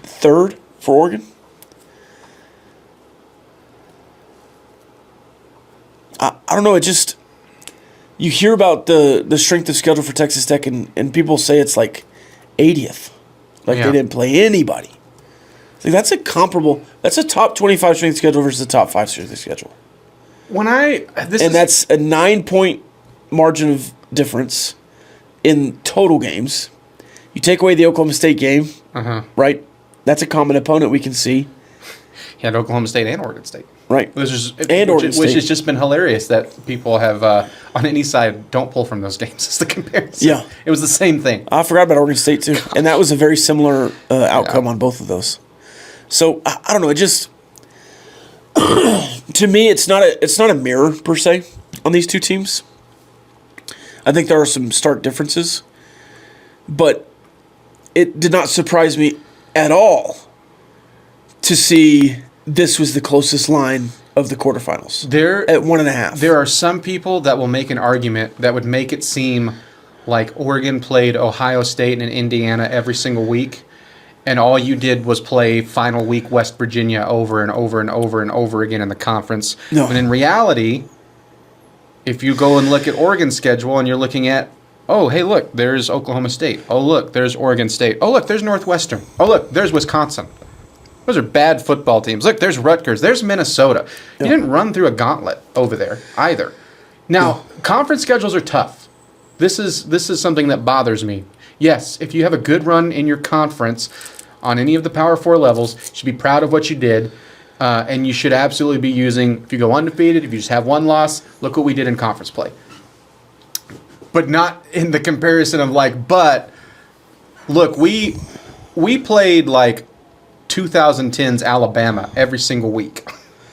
3rd for Oregon. I don't know, it just... You hear about the strength of schedule for Texas Tech, and people say it's like 80th. Like they didn't play anybody. Like that's a top 25 strength schedule versus the top 5 strength schedule. That's a 9-point margin of difference in total games. You take away the Oklahoma State game, right? That's a common opponent we can see. He had Oklahoma State and Oregon State. Right. Which has just been hilarious that people have, on any side, don't pull from those games as the comparison. Yeah. It was the same thing. I forgot about Oregon State, too. And that was a very similar outcome on both of those. So, I don't know. It just, to me, it's not a mirror, per se, on these two teams. I think there are some stark differences. But it did not surprise me at all to see this was the closest line of the quarterfinals. At 1.5. There are some people that will make an argument that would make it seem like Oregon played Ohio State and Indiana every single week, and all you did was play final week West Virginia over and over and over and over again in the conference. No. But in reality, if you go and look at Oregon's schedule and you're looking at, oh, hey, look, there's Oklahoma State. Oh, look, there's Oregon State. Oh, look, there's Northwestern. Oh, look, there's Wisconsin. Those are bad football teams. Look, there's Rutgers. There's Minnesota. You didn't run through a gauntlet over there either. Now, conference schedules are tough. This is something that bothers me. Yes, if you have a good run in your conference on any of the Power 4 levels, you should be proud of what you did, and you should absolutely be using, if you go undefeated, if you just have one loss, look what we did in conference play. But not in the comparison of but look, we played 2010's Alabama every single week.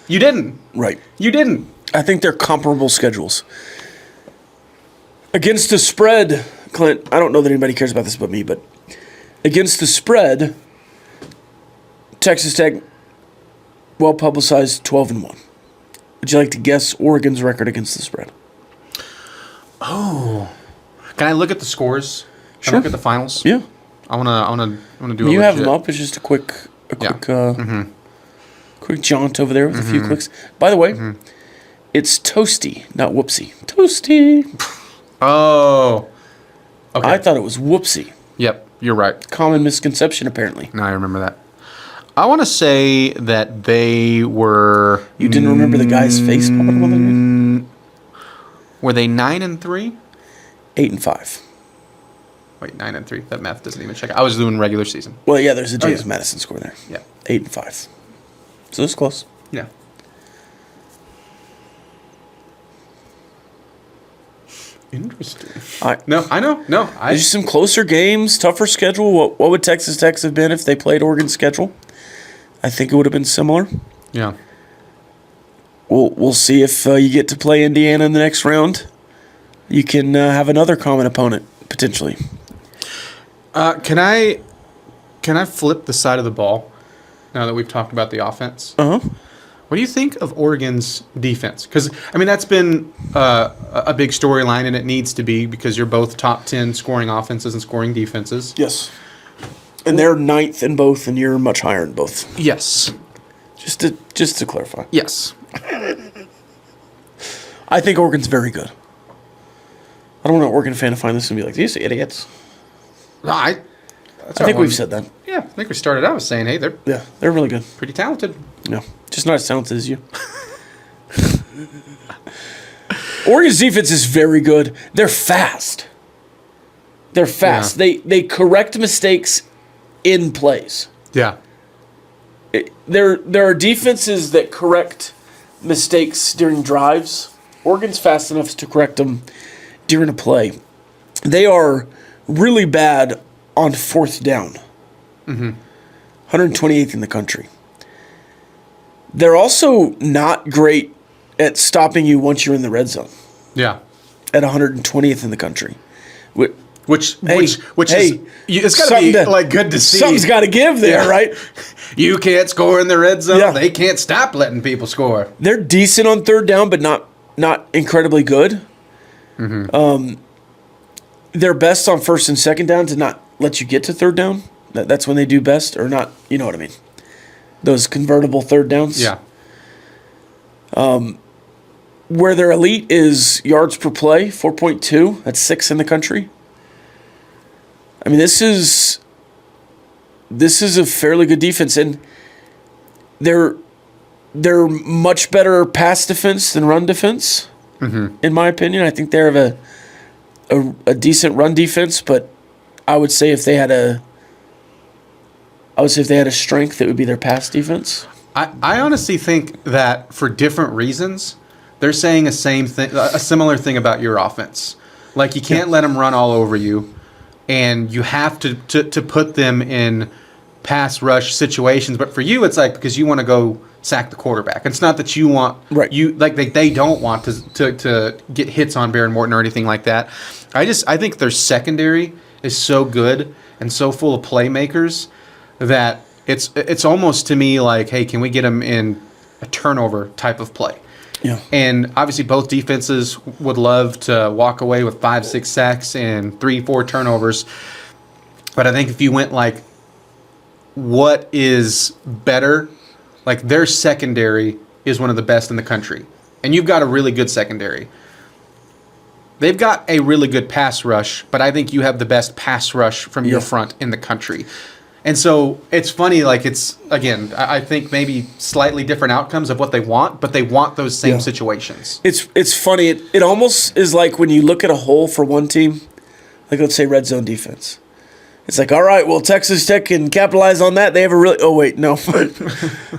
You didn't. Right. You didn't. I think they're comparable schedules. Against the spread, Clint, I don't know that anybody cares about this but me, but against the spread, Texas Tech, well-publicized 12-1. Would you like to guess Oregon's record against the spread? Oh. Can I look at the scores? Can Sure. I look at the finals? Yeah. I wanna do. You have them up. It's just a quick jaunt over there with a few clicks. By the way, it's toasty, not whoopsie. Toasty. Oh. Okay. I thought it was whoopsie. Yep, you're right. Common misconception, apparently. No, I remember that. I want to say that they were. You didn't remember the guy's face popping up on the screen? Were they 9-3? 8-5. Wait, 9-3. That math doesn't even check. I was doing regular season. Well, yeah, there's a James Madison score there. Yeah. 8-5. So it's close. Yeah. Interesting. No, I know. No, There's some closer games, tougher schedule. What would Texas Tech have been if they played Oregon's schedule? I think it would have been similar. Yeah. We'll see if you get to play Indiana in the next round. You can have another common opponent potentially. Can I flip the side of the ball now that we've talked about the offense? What do you think of Oregon's defense? Because, I mean, that's been a big storyline, and it needs to be because you're both top 10 scoring offenses and scoring defenses. Yes. And they're 9th in both, and you're much higher in both. Yes. Just to clarify. Yes. I think Oregon's very good. I don't want an Oregon fan to find this and be like, these idiots. No, I think we've said that. Yeah, I think we started out with saying, hey, they're really good. pretty talented. No, just not as talented as you. Oregon's defense is very good. They're fast. Yeah. They correct mistakes in plays. Yeah. There are defenses that correct mistakes during drives. Oregon's fast enough to correct them during a play. They are really bad on 4th down. 128th in the country. They're also not great at stopping you once you're in the red zone. Yeah. At 120th in the country. Which is it's got to be good to see. Something's got to give there, right? You can't score in the red zone. Yeah. They can't stop letting people score. They're decent on 3rd down, but not incredibly good. They're best on 1st and 2nd down to not let you get to 3rd down. That's when they do best, or not. You know what I mean? Those convertible 3rd downs. Yeah. Where they're elite is yards per play, 4.2. That's 6th in the country. I mean, this is a fairly good defense, and they're they're much better pass defense than run defense, in my opinion. I think they have a decent run defense, but I would say if they had a strength, it would be their pass defense. I honestly think that for different reasons, they're saying a similar thing about your offense. Like, you can't let them run all over you, and you have to put them in pass rush situations. But for you, it's like because you want to go sack the quarterback. It's not that you want they don't want to get hits on Baron Morton or anything like that. I think their secondary is so good and so full of playmakers that it's almost to me like, hey, can we get them in a turnover type of play? Yeah. And obviously both defenses would love to walk away with 5-6 sacks and 3-4 turnovers. But I think if you went like what is better, like their secondary is one of the best in the country. And you've got a really good secondary. They've got a really good pass rush, but I think you have the best pass rush from your front in the country. And so it's funny, like it's, again, I think maybe slightly different outcomes of what they want, but they want those same situations. It's funny. It almost is like when you look at a whole for one team, like let's say red zone defense. It's like, all right, well, Texas Tech can capitalize on that. They have a really – oh, wait, no.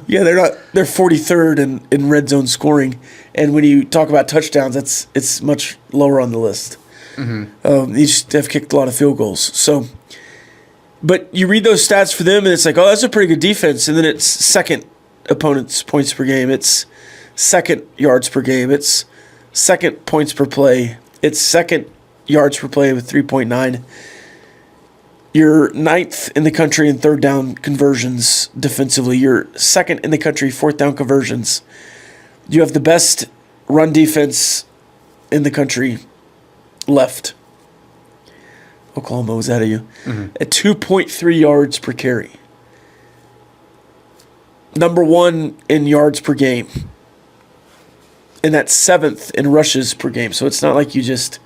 Yeah, they're not – they're 43rd in red zone scoring. And when you talk about touchdowns, it's much lower on the list. You just have kicked a lot of field goals. So – but you read those stats for them, and it's like, oh, that's a pretty good defense. And then it's second opponent's points per game. It's second yards per game. It's second points per play. It's second yards per play with 3.9. You're ninth in the country in third down conversions defensively. You're second in the country fourth down conversions. You have the best run defense in the country left. Oklahoma was out of you. At 2.3 yards per carry. Number one in yards per game. And that's seventh in rushes per game. So it's not like you just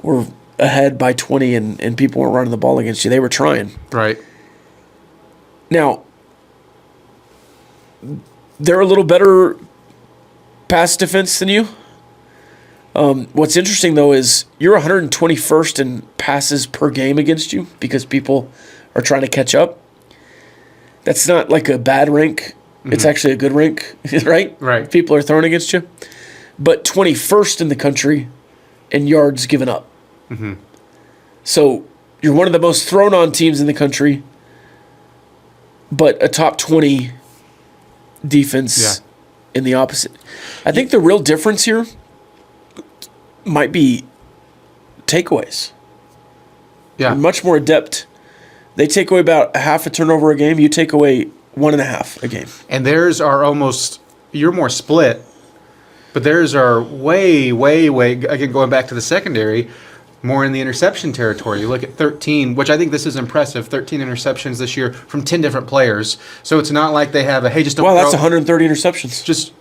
were ahead by 20 and people weren't running the ball against you. They were trying. Right. Now, they're a little better pass defense than you. What's interesting, though, is you're 121st in passes per game against you because people are trying to catch up. That's not like a bad rank. It's actually a good rank, right? Right. People are throwing against you. But 21st in the country in yards given up. So you're one of the most thrown-on teams in the country, but a top 20 defense in the opposite. I think the real difference here might be takeaways. Yeah. You're much more adept. They take away about a half a turnover a game. You take away 1.5 a game. And theirs are almost, you're more split, but theirs are way, again, going back to the secondary, more in the interception territory. You look at 13, which I think this is impressive, 13 interceptions this year from 10 different players. So it's not like they have just don't Wow, that's 130 interceptions. Just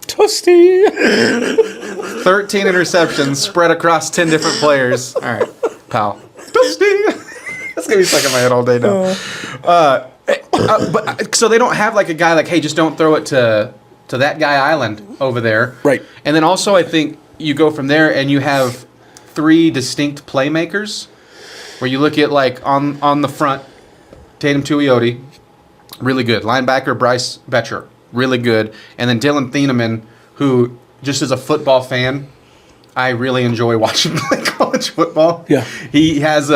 Toasty. 13 interceptions spread across 10 different players. All right, pal. Toasty. That's going to be stuck in my head all day now. But so they don't have like a guy like, hey, just don't throw it to that guy Island over there. Right. And then also I think you go from there and you have 3 distinct playmakers where you look at like on the front, Tatum Tuioti, really good. Linebacker Bryce Betcher, really good. And then Dylan Thieneman, who just as a football fan, I really enjoy watching play college football. Yeah. He has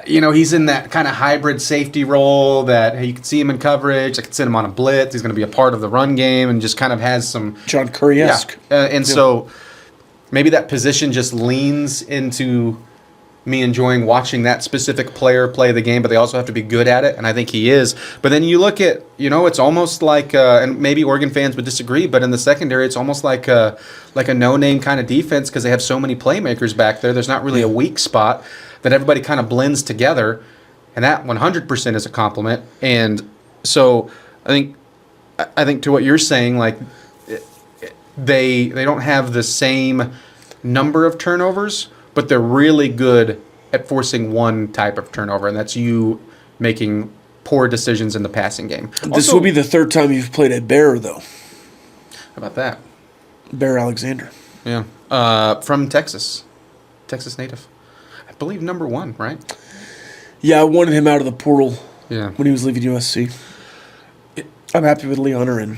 he's in that kind of hybrid safety role that you can see him in coverage. I can send him on a blitz. He's going to be a part of the run game and just kind of has some John Curry-esque. So maybe that position just leans into me enjoying watching that specific player play the game, but they also have to be good at it, and I think he is. But then you look at, it's almost like, and maybe Oregon fans would disagree, but in the secondary, it's almost like a no-name kind of defense because they have so many playmakers back there. There's not really a weak spot that everybody kind of blends together, and that 100% is a compliment. And so I think to what you're saying, like they don't have the same number of turnovers, but they're really good at forcing one type of turnover, and that's you making poor decisions in the passing game. This will be the third time you've played a Bear, though. How about that? Bear Alexander. Yeah. From Texas. Texas native. I believe number 1, right? Yeah, I wanted him out of the portal when he was leaving USC. I'm happy with Leonard and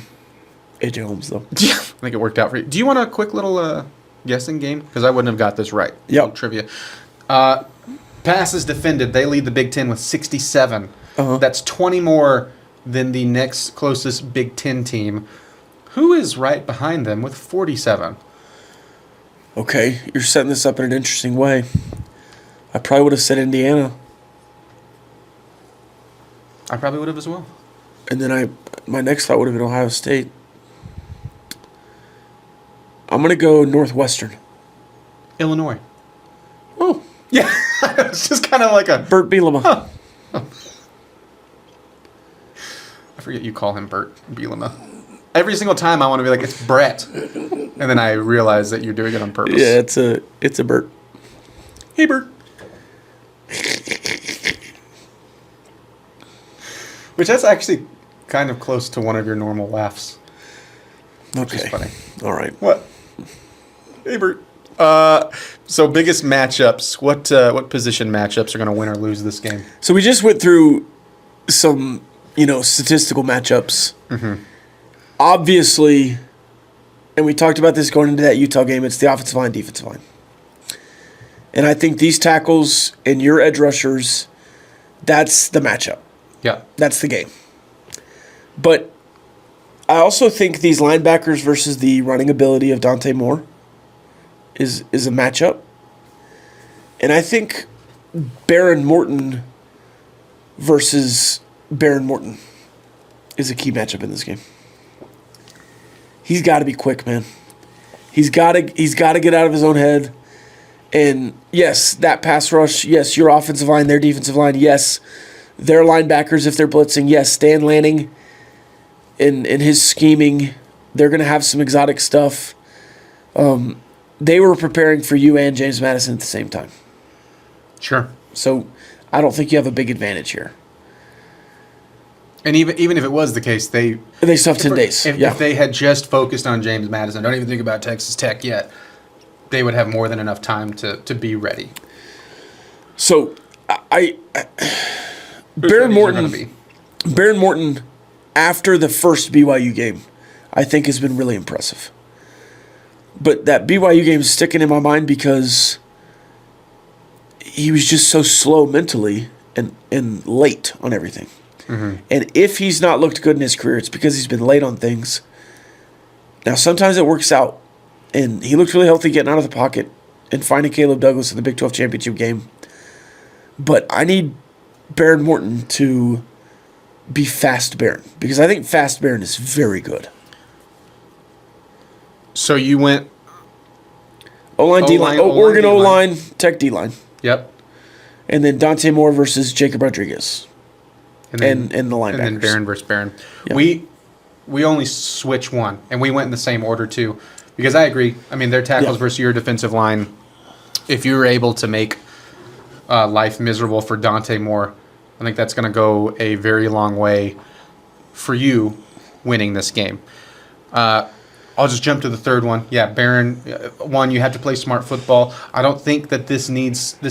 AJ Holmes, though. Yeah. I think it worked out for you. Do you want a quick little guessing game? Because I wouldn't have got this right. Yeah. Trivia. Passes defended. They lead the Big Ten with 67. That's 20 more than the next closest Big Ten team. Who is right behind them with 47? Okay, you're setting this up in an interesting way. I probably would have said Indiana. I probably would have as well. And then my next thought would have been Ohio State. I'm going to go Northwestern. Illinois. Oh. Yeah, it's just kind of like a... Bert Bielema. Huh. I forget you call him Bert Bielema. Every single time I want to be like, it's Brett. And then I realize that you're doing it on purpose. Yeah, it's a Bert. Hey, Bert. Which that's actually kind of close to one of your normal laughs. Which is funny. All right. What? Hey, Bert. So biggest matchups. What position matchups are going to win or lose this game? So we just went through some, statistical matchups. Mm-hmm. Obviously, and we talked about this going into that Utah game, it's the offensive line, defensive line. And I think these tackles and your edge rushers, that's the matchup. Yeah. That's the game. But I also think these linebackers versus the running ability of Dante Moore is a matchup. And I think Baron Morton versus Baron Morton is a key matchup in this game. He's got to be quick, man. He's got to get out of his own head. And yes, that pass rush, yes, your offensive line, their defensive line, yes, their linebackers if they're blitzing, yes, Stan Lanning in his scheming, they're going to have some exotic stuff. They were preparing for you and James Madison at the same time. Sure. So I don't think you have a big advantage here. And even if it was the case, they still have 10 days. If they had just focused on James Madison, don't even think about Texas Tech yet, they would have more than enough time to be ready. So Baron Morton, after the first BYU game, I think has been really impressive. But that BYU game is sticking in my mind because he was just so slow mentally and late on everything. Mm-hmm. And if he's not looked good in his career, it's because he's been late on things. Now, sometimes it works out. And he looked really healthy getting out of the pocket and finding Caleb Douglas in the Big 12 championship game. But I need Baron Morton to be fast Baron because I think fast Baron is very good. So you went O-line, D-line. Oregon D-line. O-line, Tech D-line. Yep. And then Dante Moore versus Jacob Rodriguez. And the linebackers. And then Baron versus Baron. Yeah. We only switch one, and we went in the same order too. Because I agree. I mean, their tackles versus your defensive line, if you were able to make life miserable for Dante Moore, I think that's going to go a very long way for you winning this game. I'll just jump to the third one. Yeah, Baron, one, you have to play smart football. I don't think that this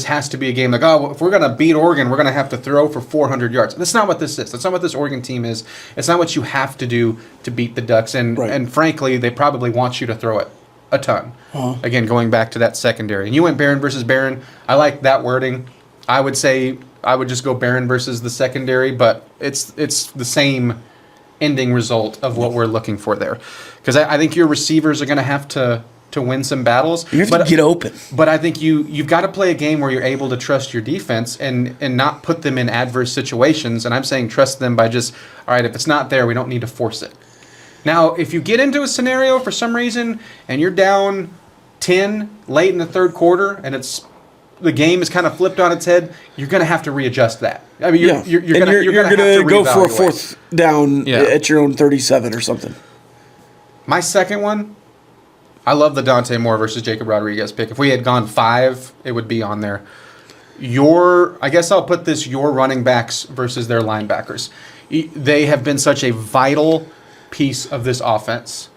has to be a game like, if we're going to beat Oregon, we're going to have to throw for 400 yards. That's not what this is. That's not what this Oregon team is. It's not what you have to do to beat the Ducks. And frankly, they probably want you to throw it a ton. Uh-huh. Again, going back to that secondary. And you went Baron versus Baron. I like that wording. I would say I would just go Baron versus the secondary, but it's the same ending result of what we're looking for there. Because I think your receivers are going to have to win some battles. You have to get open. But I think you've got to play a game where you're able to trust your defense and not put them in adverse situations. And I'm saying trust them by just, all right, if it's not there, we don't need to force it. Now, if you get into a scenario for some reason and you're down 10 late in the third quarter and the game is kind of flipped on its head, you're going to have to readjust that. I mean, you're going to go for a fourth down at your own 37 or something. My second one, I love the Dante Moore versus Jacob Rodriguez pick. If we had gone 5, it would be on there. I guess I'll put this, your running backs versus their linebackers. They have been such a vital piece of this offense.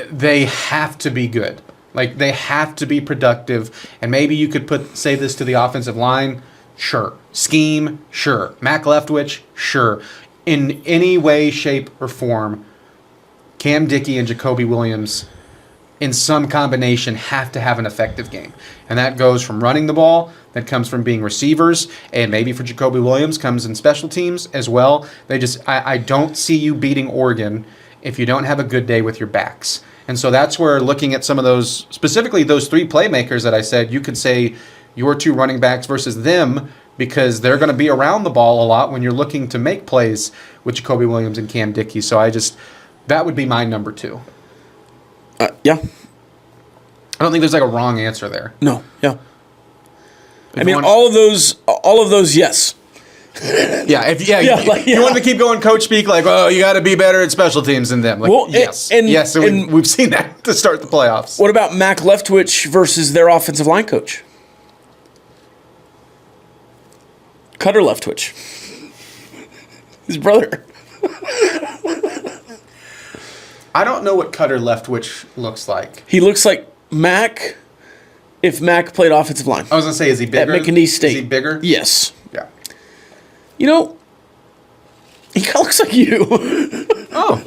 They have to be good. Like, they have to be productive. And maybe you could say this to the offensive line. Sure. Scheme, sure. Mac Leftwitch, sure. In any way, shape, or form, Cam Dickey and Jacoby Williams, in some combination, have to have an effective game. And that goes from running the ball, that comes from being receivers, and maybe for Jacoby Williams comes in special teams as well. I don't see you beating Oregon if you don't have a good day with your backs. And so that's where, looking at some of those, specifically those three playmakers that I said, you could say your two running backs versus them, because they're going to be around the ball a lot when you're looking to make plays with Jacoby Williams and Cam Dickey. So that would be my number two. Yeah. I don't think there's like a wrong answer there. No, yeah. All of those, yes. Yeah, you want to keep going coach speak, like, oh, you got to be better at special teams than them. Like, well, yes. We've seen that to start the playoffs. What about Mac Leftwich versus their offensive line coach? Cutter Leftwich. His brother. I don't know what Cutter Leftwich looks like. He looks like Mac if Mac played offensive line. I was going to say, is he bigger? At McNeese State. Is he bigger? Yes. Yeah. You know, he kind of looks like you. Oh.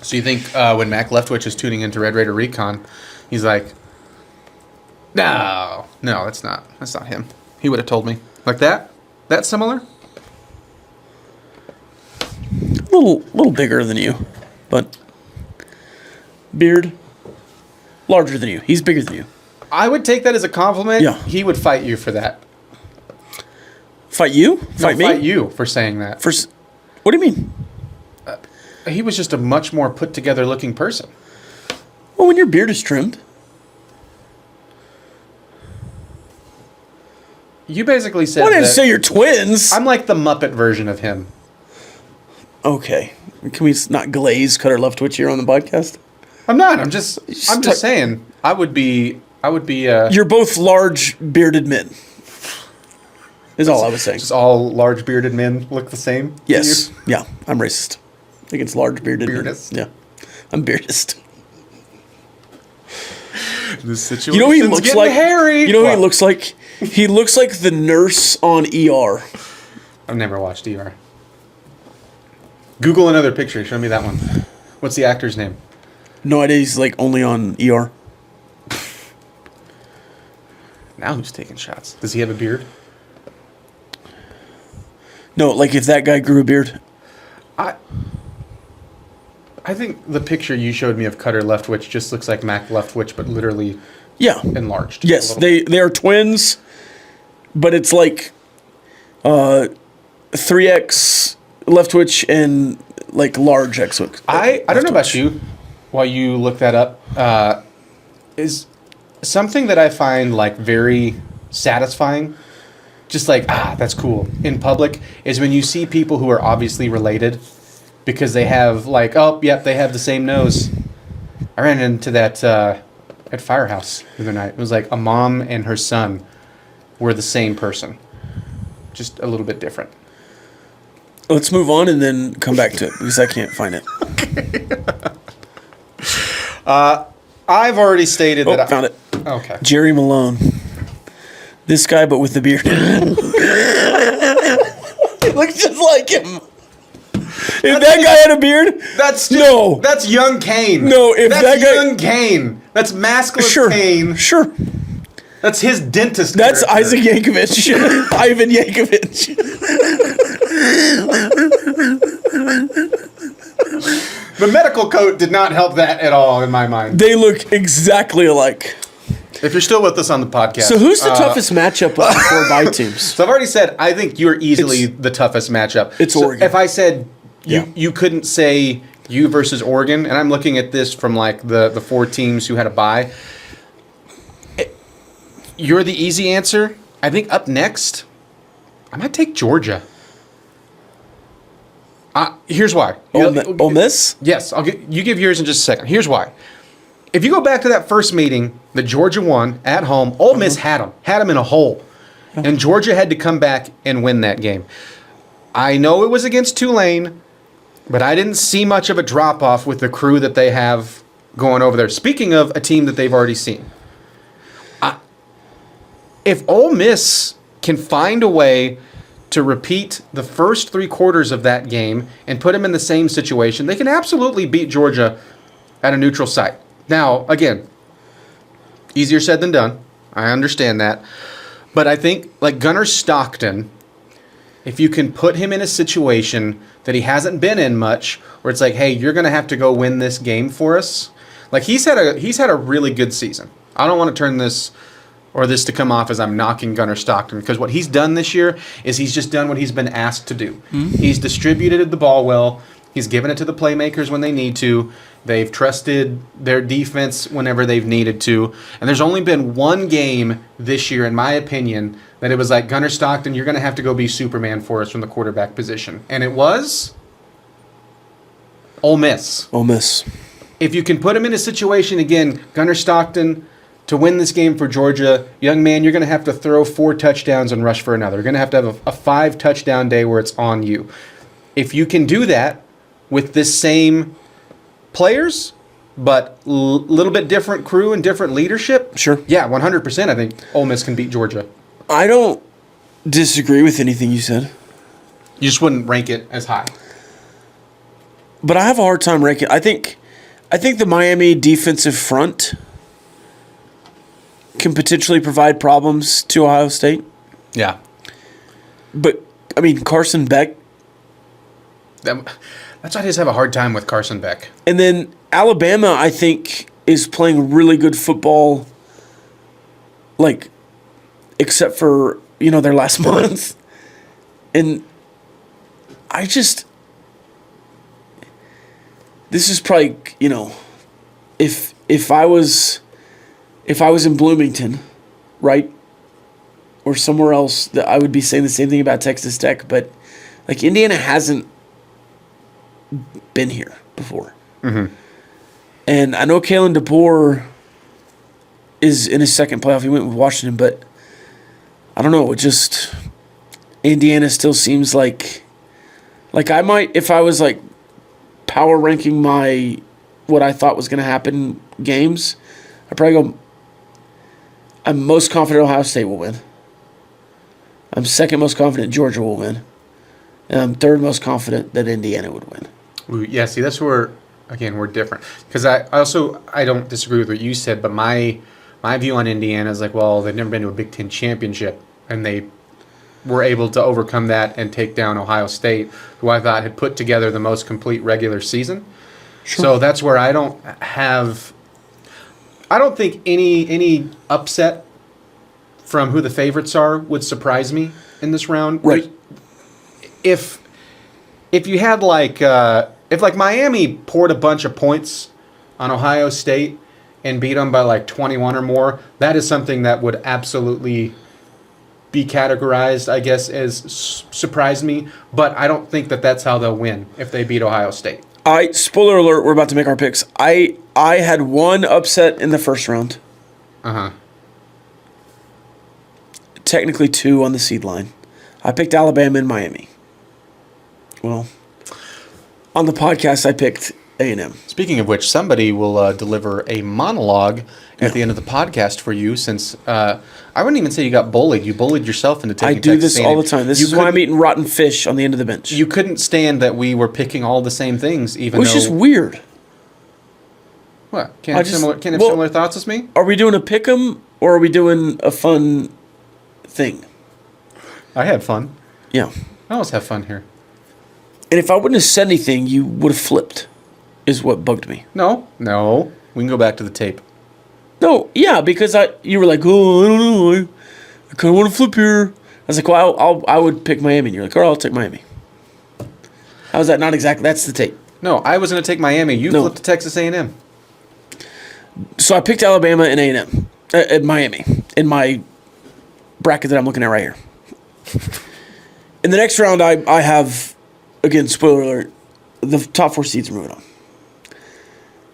So you think when Mac Leftwich is tuning into Red Raider Recon, he's like, no, that's not him. He would have told me. Like that? That similar? A little bigger than you, but beard, larger than you. He's bigger than you. I would take that as a compliment. Yeah. He would fight you for that. Fight you? Fight me? Fight you for saying that. What do you mean? He was just a much more put together looking person. Well, when your beard is trimmed. You basically said I didn't say you're twins. I'm like the Muppet version of him. Okay. Can we not glaze Cutter Leftwich here on the podcast? I'm not. I'm just saying. I would be. You're both large bearded men. Is all I was saying. Just all large bearded men look the same? Yes. Yeah. I'm racist. I think it's large bearded Beardist? men. Yeah. I'm beardist. This situation. You know who he looks like? Hairy. You know who he looks like? He looks like the nurse on ER. I've never watched ER. Google another picture. Show me that one. What's the actor's name? No idea. He's like only on ER. Now who's taking shots? Does he have a beard? No, like if that guy grew a beard. I think the picture you showed me of Cutter Leftwich just looks like Mac Leftwich, but literally enlarged. Yes, they are twins, but it's like 3X Leftwich and like large X. I don't know about you. While you look that up, is something that I find like very satisfying. Just like, that's cool. In public is when you see people who are obviously related because they have like, they have the same nose. I ran into that at Firehouse the other night. It was like a mom and her son were the same person, just a little bit different. Let's move on and then come back to it because I can't find it. I've already stated that I found it. Okay. Jerry Malone. This guy, but with the beard. It looks just like him. If that guy had a beard, that's young Kane. No, if that's that guy, young Kane. That's masculine Kane. Sure. That's his dentist. That's character. Isaac Yankovic. Ivan Yankovic. The medical coat did not help that at all in my mind. They look exactly alike. If you're still with us on the podcast. So who's the toughest matchup of the 4-bye teams? So I've already said I think you're easily the toughest matchup. It's Oregon. If I said you couldn't say you versus Oregon, and I'm looking at this from like the 4 teams who had a bye, you're the easy answer. I think up next, I might take Georgia. Here's why. Ole Miss? Yes, you give yours in just a second. Here's why. if you go back to that first meeting that Georgia won at home, Ole Miss had them in a hole. And Georgia had to come back and win that game. I know it was against Tulane, but I didn't see much of a drop-off with the crew that they have going over there. Speaking of a team that they've already seen. If Ole Miss can find a way to repeat the first 3 quarters of that game and put them in the same situation, they can absolutely beat Georgia at a neutral site. Now, again, easier said than done. I understand that. But I think, like Gunnar Stockton, if you can put him in a situation that he hasn't been in much, where it's like, hey, you're going to have to go win this game for us. Like, he's had a really good season. I don't want to turn this to come off as I'm knocking Gunnar Stockton, because what he's done this year is he's just done what he's been asked to do. Mm-hmm. He's distributed the ball well. He's given it to the playmakers when they need to. They've trusted their defense whenever they've needed to. And there's only been one game this year, in my opinion, that it was like, Gunnar Stockton, you're going to have to go be Superman for us from the quarterback position. And it was Ole Miss. Ole Miss. If you can put him in a situation, again, Gunnar Stockton, to win this game for Georgia, young man, you're going to have to throw 4 touchdowns and rush for another. You're going to have a 5-touchdown day where it's on you. If you can do that with this same players, but little bit different crew and different leadership, sure. Yeah, 100%. I think Ole Miss can beat Georgia. I don't disagree with anything you said. You just wouldn't rank it as high. But I have a hard time ranking. I think the Miami defensive front can potentially provide problems to Ohio State. Yeah. But, I mean, Carson Beck. That's why I just have a hard time with Carson Beck. And then Alabama, I think, is playing really good football, like, except for, their last month. And I just... This is probably, if I was in Bloomington, right, or somewhere else, that I would be saying the same thing about Texas Tech. But like, Indiana hasn't been here before, and I know Kalen DeBoer is in his second playoff. He went with Washington, but I don't know. It just Indiana still seems like I might, if I was like power ranking what I thought was going to happen games, I'd probably go. I'm most confident Ohio State will win. I'm second most confident Georgia will win. And I'm third most confident that Indiana would win. Ooh, yeah, see, that's where, again, we're different. Because I don't disagree with what you said, but my view on Indiana is like, well, they've never been to a Big Ten championship, and they were able to overcome that and take down Ohio State, who I thought had put together the most complete regular season. Sure. So that's where I don't think any upset from who the favorites are would surprise me in this round. Right. If you had if Miami poured a bunch of points on Ohio State and beat them by like 21 or more, that is something that would absolutely be categorized, I guess, as surprised me. But I don't think that that's how they'll win if they beat Ohio State. Spoiler alert, we're about to make our picks. I had one upset in the first round. Uh-huh. Technically 2 on the seed line. I picked Alabama and Miami. Well, on the podcast, I picked A&M. Speaking of which, somebody will deliver a monologue at the end of the podcast for you, since I wouldn't even say you got bullied. You bullied yourself into taking Texas I do this A&M. all the time. This is why I'm eating rotten fish on the end of the bench. You couldn't stand that we were picking all the same things, even though... Which is weird. What? Can't have similar thoughts as me? Are we doing a pick 'em, or are we doing a fun thing? I had fun. Yeah. I always have fun here. And if I wouldn't have said anything, you would have flipped, is what bugged me. No. We can go back to the tape. No, yeah, because you were like, oh, I don't know, I kind of want to flip here. I was like, well, I would pick Miami. And you're like, all right, I'll take Miami. How's that not exactly? That's the tape. No, I was going to take Miami. You flipped to Texas A&M. So I picked Alabama and A&M, at Miami, in my bracket that I'm looking at right here. In the next round, I have, again, spoiler alert, the top 4 seeds are moving on.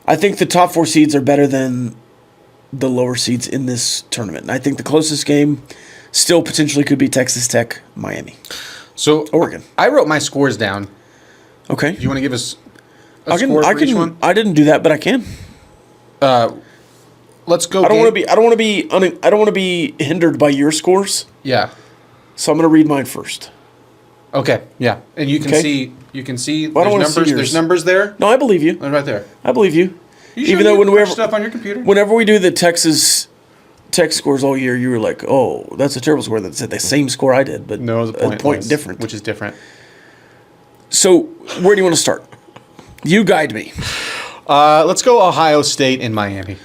I think the top 4 seeds are better than the lower seeds in this tournament. And I think the closest game still potentially could be Texas Tech, Miami. So Oregon. I wrote my scores down. Okay. Do you want to give us a score for each one? I didn't do that, but I can. Let's go. I don't want to be hindered by your scores. Yeah. So I'm going to read mine first. Okay. Yeah. And you can Okay. see. You can see. Well, I don't There's wanna see numbers. yours. There's numbers there. No, I believe you. Right there. I believe you. Even though whenever stuff on your computer. whenever we do the Texas Tech scores all year, you were like, "Oh, that's a terrible score." That said the same score I did, but No, it was a point less, different. which is different. So, where do you want to start? You guide me. Let's go Ohio State and Miami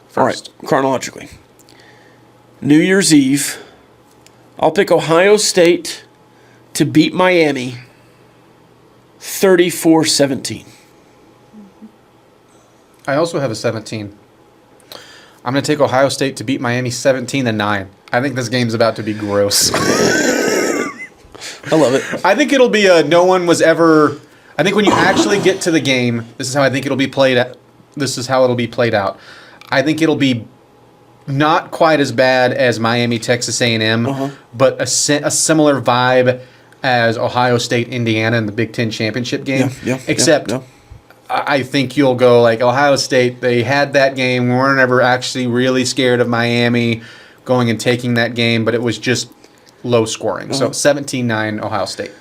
first. All right, chronologically. New Year's Eve, I'll pick Ohio State to beat Miami 34-17. I also have a 17. I'm going to take Ohio State to beat Miami 17-9. I think this game's about to be gross. I love it. I think it'll be no one was ever. I think when you actually get to the game, this is how I think it'll be played. This is how it'll be played out. I think it'll be not quite as bad as Miami Texas A&M, but a similar vibe as Ohio State Indiana in the Big Ten championship game. Except I think you'll go like Ohio State. They had that game. We weren't ever actually really scared of Miami going and taking that game, but it was just low scoring. So 17-9 Ohio State.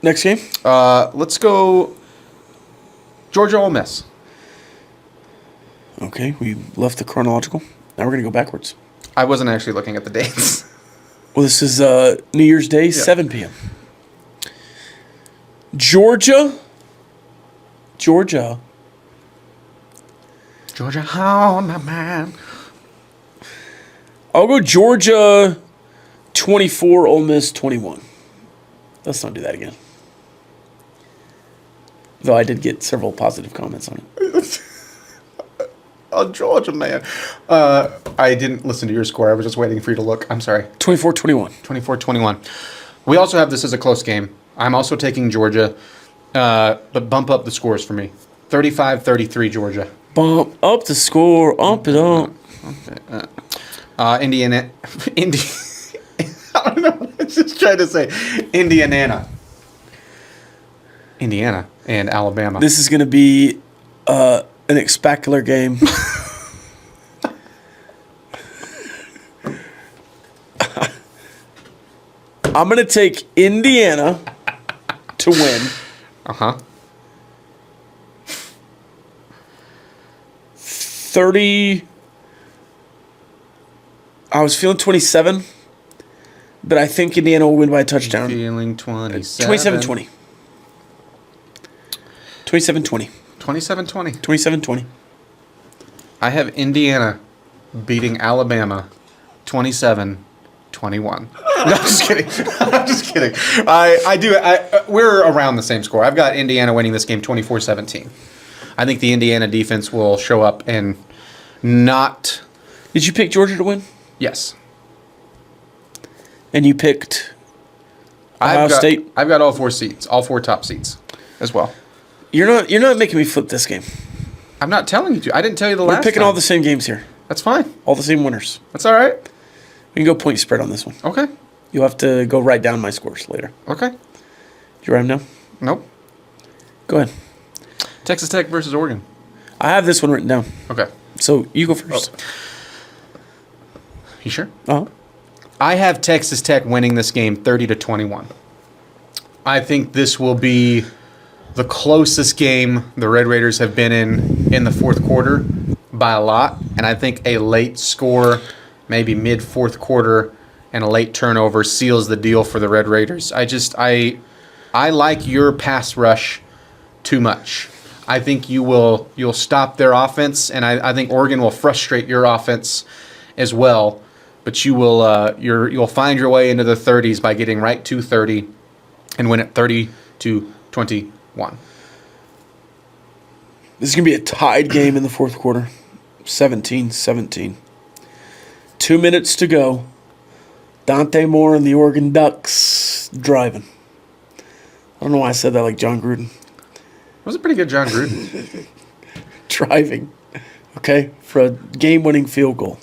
Next game? Let's go Georgia Ole Miss. Okay, we left the chronological. Now we're going to go backwards. I wasn't actually looking at the dates. Well, this is New Year's Day, 7 p.m. Georgia, Georgia, oh my man. I'll go Georgia 24, Ole Miss 21. Let's not do that again. Though I did get several positive comments on it. Oh, Georgia, man. I didn't listen to your score. I was just waiting for you to look. I'm sorry. 24-21. 24-21. We also have this as a close game. I'm also taking Georgia, but bump up the scores for me. 35-33 Georgia. Bump up the score. Up it up. Okay. Indiana. I don't know what I was just trying to say. Indiana and Alabama. This is going to be an spectacular game. I'm going to take Indiana to win. 30. I was feeling 27, but I think Indiana will win by a touchdown. Feeling 27. 27-20. 27-20. 27-20. 27-20. I have Indiana beating Alabama 27-21. No, I'm just kidding. I'm just kidding. We're around the same score. I've got Indiana winning this game 24-17. I think the Indiana defense will show up and not. Did you pick Georgia to win? Yes. And you picked Ohio State? I've got all 4 seats, all 4 top seats as well. You're not making me flip this game. I'm not telling you to. I didn't tell you the last time. We're picking all the same games here. That's fine. All the same winners. That's all right. We can go point spread on this one. Okay. You'll have to go write down my scores later. Okay. Do you write them down? Nope. Go ahead. Texas Tech versus Oregon. I have this one written down. Okay. So you go first. You sure? Uh-huh. I have Texas Tech winning this game 30-21. I think this will be the closest game the Red Raiders have been in the fourth quarter by a lot, and I think a late score, maybe mid-fourth quarter, and a late turnover seals the deal for the Red Raiders. I like your pass rush too much. I think you'll stop their offense, and I think Oregon will frustrate your offense as well. But you'll find your way into the 30s by getting right to 30 and win it 30-21. This is going to be a tied game in the fourth quarter. 17-17. 2 minutes to go. Dante Moore and the Oregon Ducks driving. I don't know why I said that like John Gruden. was a pretty good John Gruden. Driving, okay, for a game-winning field goal.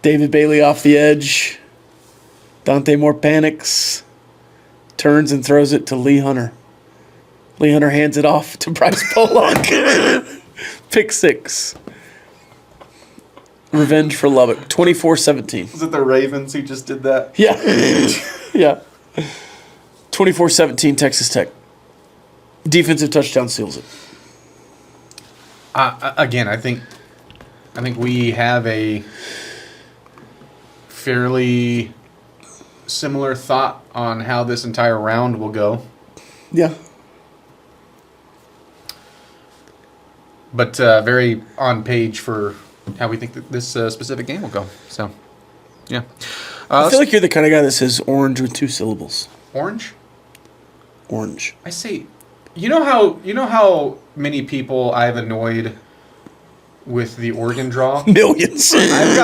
David Bailey off the edge. Dante Moore panics, turns and throws it to Lee Hunter. Lee Hunter hands it off to Bryce Pollock. Pick 6. Revenge for Lubbock, 24-17. Was it the Ravens who just did that? Yeah. Yeah. 24-17 Texas Tech. Defensive touchdown seals it. Again, I think we have a fairly similar thought on how this entire round will go. Yeah. But very on page for how we think that this specific game will go. So, yeah. I feel like you're the kind of guy that says orange with 2 syllables. Orange? Orange. I say, you know how many people I've annoyed with the organ draw? Millions. I've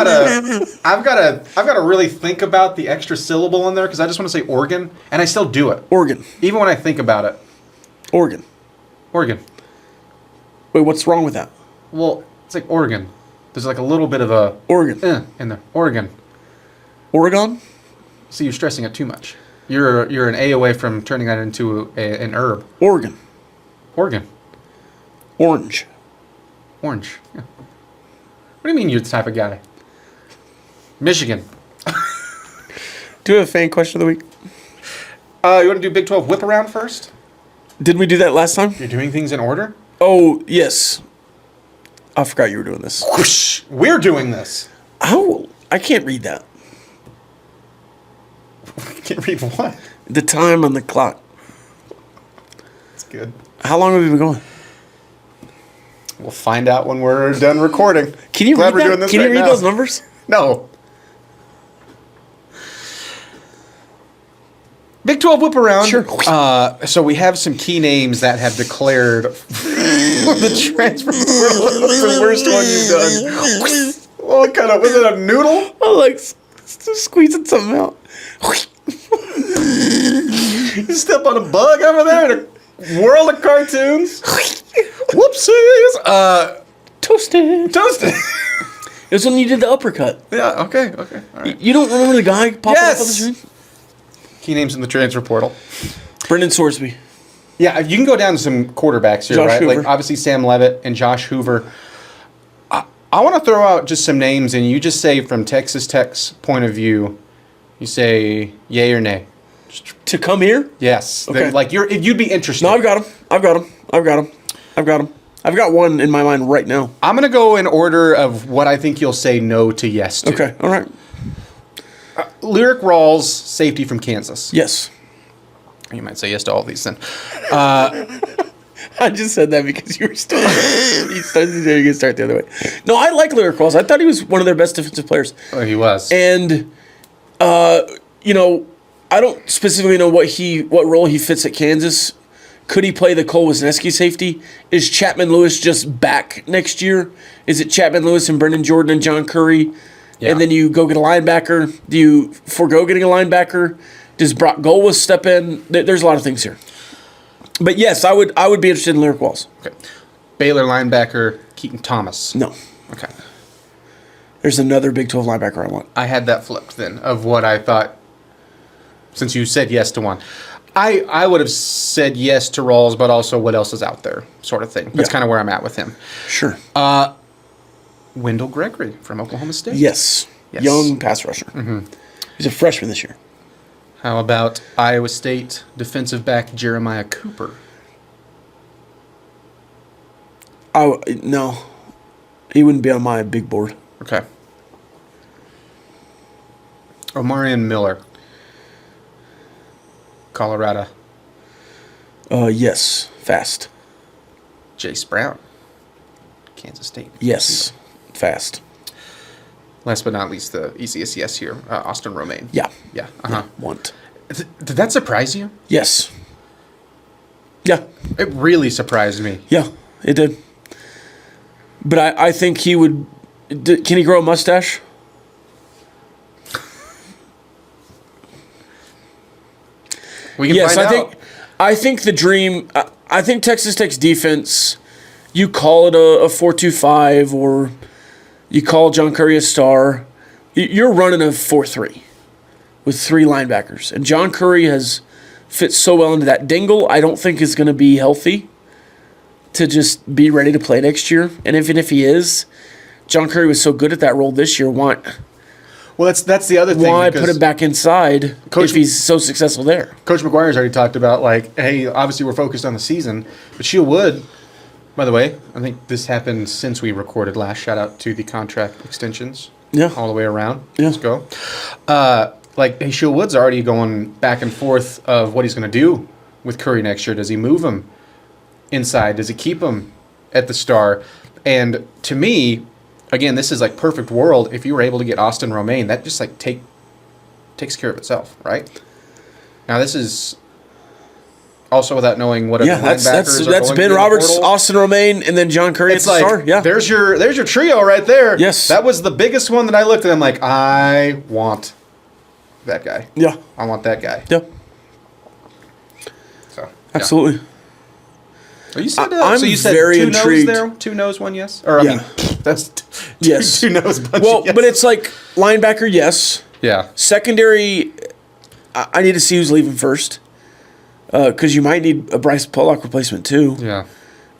got to really think about the extra syllable in there because I just want to say organ, and I still do it. Organ. Even when I think about it. Organ. Organ. Wait, what's wrong with that? Well, it's like organ. There's like a little bit of a Oregon. In there. Oregon. Oregon? See, you're stressing it too much. You're an A away from turning that into an herb. Oregon. Oregon. Orange. Orange. Yeah. What do you mean you're the type of guy? Michigan. Do we have a fan question of the week? You want to do Big 12 Whiparound first? Did we do that last time? You're doing things in order? Oh, yes. I forgot you were doing this. Whoosh! We're doing this. How? I can't read that. Can't read what? The time on the clock. That's good. How long have we been going? We'll find out when we're done recording. Can you Glad read we're that? doing this Can you right read now. those numbers? No. Big 12 Whiparound. Sure. So we have some key names that have declared the transfer portal. That's the worst one you've done. What kind of, was it a noodle? I like squeezing something out. You step on a bug over there in a world of cartoons. Whoopsies. Toasted. Toasted. It was when you did the uppercut. Yeah, okay. All right. You don't remember the guy popping up on the screen? Key names in the transfer portal. Brendan Sorsby. Yeah, you can go down to some quarterbacks here, Josh right? Hoover. Like obviously Sam Levitt and Josh Hoover. I want to throw out just some names, and you just say from Texas Tech's point of view, you say yay or nay. To come here? Yes. Okay. Like you'd be interested. No, I've got him. I've got one in my mind right now. I'm gonna go in order of what I think you'll say no to yes to. Okay, all right. Lyric Rawls, safety from Kansas. Yes. You might say yes to all these then. I just said that because you were still you started to start the other way. No, I like Lyric Rawls. I thought he was one of their best defensive players. Oh, he was. And I don't specifically know what role he fits at Kansas. Could he play the Cole Wisniewski safety? Is Chapman Lewis just back next year? Is it Chapman Lewis and Brendan Jordan and John Curry? Yeah. And then you go get a linebacker? Do you forego getting a linebacker? Does Brock Golwis step in? There's a lot of things here. But yes, I would be interested in Lyric Walls. Okay. Baylor linebacker Keaton Thomas. No. Okay. There's another Big 12 linebacker I want. I had that flipped then of what I thought, since you said yes to one. I would have said yes to Rawls, but also what else is out there, sort of thing. That's kind of where I'm at with him. Sure. Wendell Gregory from Oklahoma State. Yes. Young pass rusher. Mm-hmm. He's a freshman this year. How about Iowa State defensive back Jeremiah Cooper? No. He wouldn't be on my big board. Okay. Omarion Miller. Colorado. Yes. Fast. Jace Brown. Kansas State. Yes. Fast. Last but not least, the easiest yes here, Austin Romaine. Yeah. Yeah. Yeah. Want. Did that surprise you? Yes. Yeah. It really surprised me. Yeah, it did. But I think he would... Can he grow a mustache? We can find out. I think the dream. I think Texas Tech's defense. You call it a 4-2-5, or you call John Curry a star. You're running a 4-3 with 3 linebackers, and John Curry has fit so well into that. Dingle, I don't think is going to be healthy to just be ready to play next year. And even if he is, John Curry was so good at that role this year. Well, that's the other thing. Why put him back inside if he's so successful there? Coach McGuire's already talked about, like, hey, obviously we're focused on the season, but Sheil Wood, by the way, I think this happened since we recorded last. Shout out to the contract extensions. Yeah. All the way around. Yeah. Let's go. Hey, Sheil Wood's already going back and forth of what he's going to do with Curry next year. Does he move him inside? Does he keep him at the star? And to me, again, this is like perfect world. If you were able to get Austin Romaine, that just like takes care of itself, right? Now this is also without knowing what other linebackers that's Ben Roberts, Austin Romaine, and then John Curry at the star. Yeah, there's your trio right there. Yes, that was the biggest one that I looked at. I'm like, I want that guy. Yeah, I want that guy. Yeah, so absolutely. Well, you said, I'm so you said very two intrigued. No's there, 2 no's, 1 yes, or I mean, that's yes, 2 no's. Bunch well, of yes. But it's like linebacker, yes. Yeah. Secondary, I need to see who's leaving first, because you might need a Bryce Pollock replacement too. Yeah.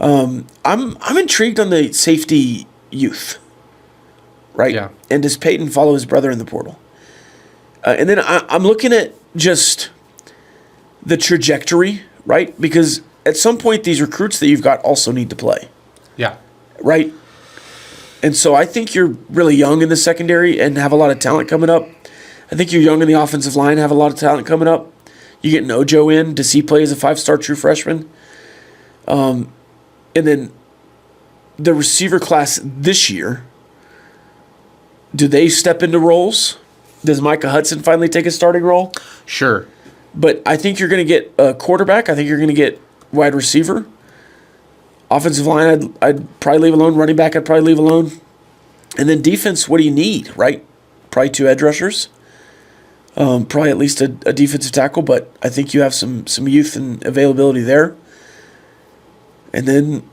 I'm intrigued on the safety youth. Right. Yeah. And does Peyton follow his brother in the portal? And then I'm looking at just the trajectory, right? Because at some point, these recruits that you've got also need to play. Yeah. Right? And so I think you're really young in the secondary and have a lot of talent coming up. I think you're young in the offensive line, have a lot of talent coming up. You get Nojo in. Does he play as a 5-star true freshman? And then the receiver class this year, do they step into roles? Does Micah Hudson finally take a starting role? Sure. But I think you're going to get a quarterback. I think you're going to get wide receiver. Offensive line, I'd probably leave alone. Running back, I'd probably leave alone. And then defense, what do you need, right? Probably 2 edge rushers. Probably at least a defensive tackle, but I think you have some youth and availability there. And then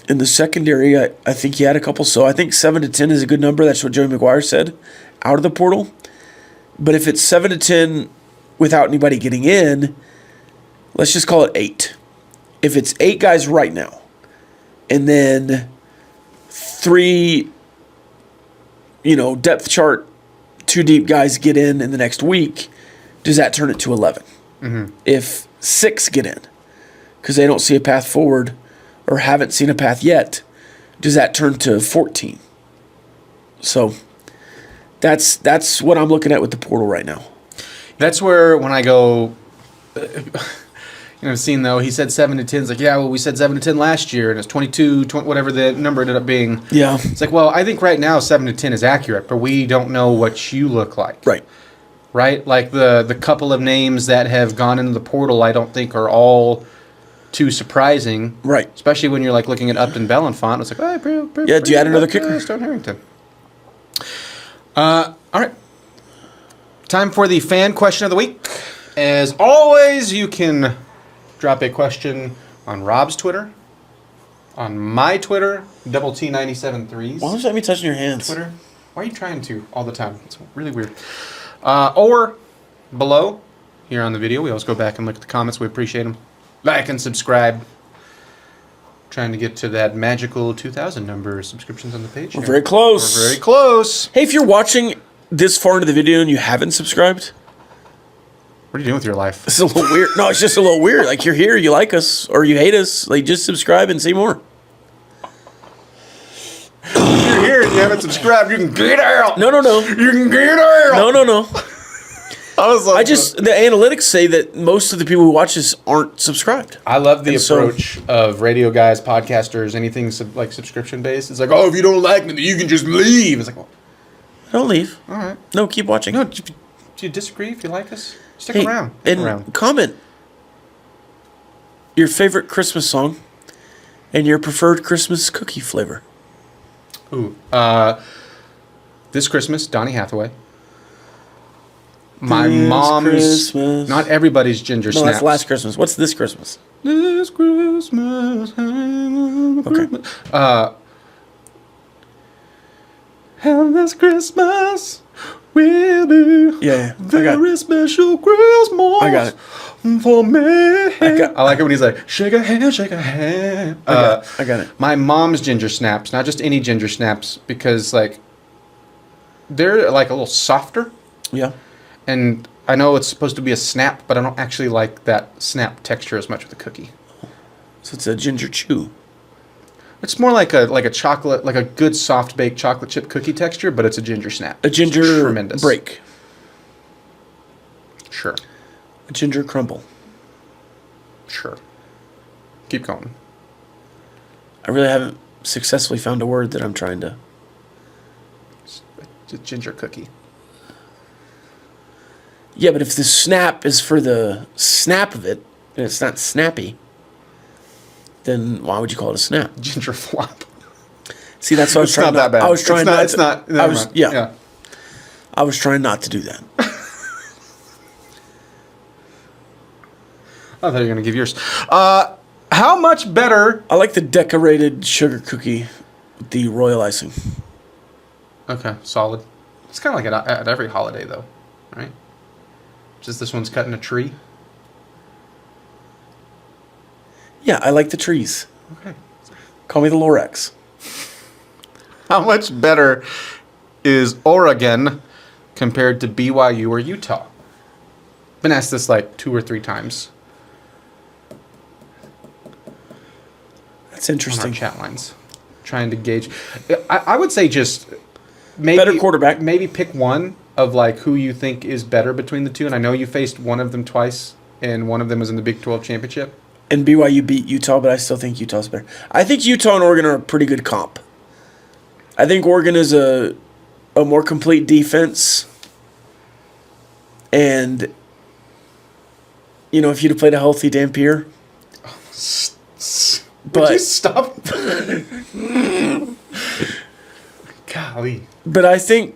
in the secondary, I think you had a couple. So I think 7 to 10 is a good number. That's what Joey McGuire said out of the portal. But if it's 7 to 10 without anybody getting in, let's just call it 8. If it's 8 guys right now, and then 3, depth chart, 2 deep guys get in the next week, does that turn it to 11? Mm-hmm. If 6 get in because they don't see a path forward or haven't seen a path yet, does that turn to 14? So that's what I'm looking at with the portal right now. That's where when I go, seeing though, he said 7 to 10. It's like, yeah, well, we said 7 to 10 last year, and it's 22, whatever the number ended up being. Yeah. It's like, well, I think right now 7 to 10 is accurate, but we don't know what you look like. Right. Right? Like the couple of names that have gone into the portal, I don't think are all too surprising. Right. Especially when you're like looking at Upton Bellenfant. It's like, oh, yeah, do you add another kicker? Stone Harrington. All right. Time for the fan question of the week. As always, you can drop a question on Rob's Twitter, on my Twitter, Double T973's. Why don't you let me touch your hands? Twitter. Why are you trying to all the time? It's really weird. Or below here on the video. We always go back and look at the comments. We appreciate them. Like and subscribe. Trying to get to that magical 2,000 number of subscriptions on the page. We're very close. We're very close. Hey, if you're watching this far into the video and you haven't subscribed, what are you doing with your life? it's a little weird. No, it's just a little weird. Like, you're here, you like us, or you hate us. Like, just subscribe and see more. If you're here and you haven't subscribed, you can get out. No. You can get out. No. The analytics say that most of the people who watch this aren't subscribed. I love the approach of radio guys, podcasters, anything like subscription based. It's like, oh, if you don't like me, then you can just leave. It's like, well, don't leave. All right. No, keep watching. No, do you disagree? If you like us, stick around. And comment your favorite Christmas song and your preferred Christmas cookie flavor. Ooh. This Christmas, Donny Hathaway. My This mom's, Christmas. not everybody's ginger No, snaps. that's last Christmas. What's this Christmas? This Christmas, Okay. and this Christmas will be Yeah, very special Christmas. I got it. For me. got- I like it when he's like, shake a hand, shake a hand. I got it. My mom's ginger snaps, not just any ginger snaps, because like they're like a little softer. Yeah. And I know it's supposed to be a snap, but I don't actually like that snap texture as much with a cookie. So it's a ginger chew. It's more like a chocolate, like a good soft baked chocolate chip cookie texture, but it's a ginger snap. A ginger It's tremendous break. Sure, A ginger crumble. sure. Keep going. I really haven't successfully found a word that I'm trying to. It's a ginger cookie. Yeah, but if the snap is for the snap of it, and it's not snappy, then why would you call it a snap? Ginger flop. See, that's what I was It's trying. not that bad. I was trying. It's not. not It's to- not. I never was. mind. Yeah, I was trying not to do that. I thought you were gonna give yours. How much better? I like the decorated sugar cookie with the royal icing. Okay, solid. It's kind of like at every holiday, though, right? Just this one's cut in a tree. Yeah, I like the trees. Okay. Call me the Lorex. How much better is Oregon compared to BYU or Utah? Been asked this like 2 or 3 times That's on our interesting. chat lines, trying to gauge. I would say just maybe Better quarterback. Maybe pick one of like who you think is better between the two. And I know you faced one of them twice, and one of them was in the Big 12 championship. And BYU beat Utah, but I still think Utah's better. I think Utah and Oregon are a pretty good comp. I think Oregon is a more complete defense. And, you know, if you'd have played a healthy Dampier. Would But- you stop? Golly. But I think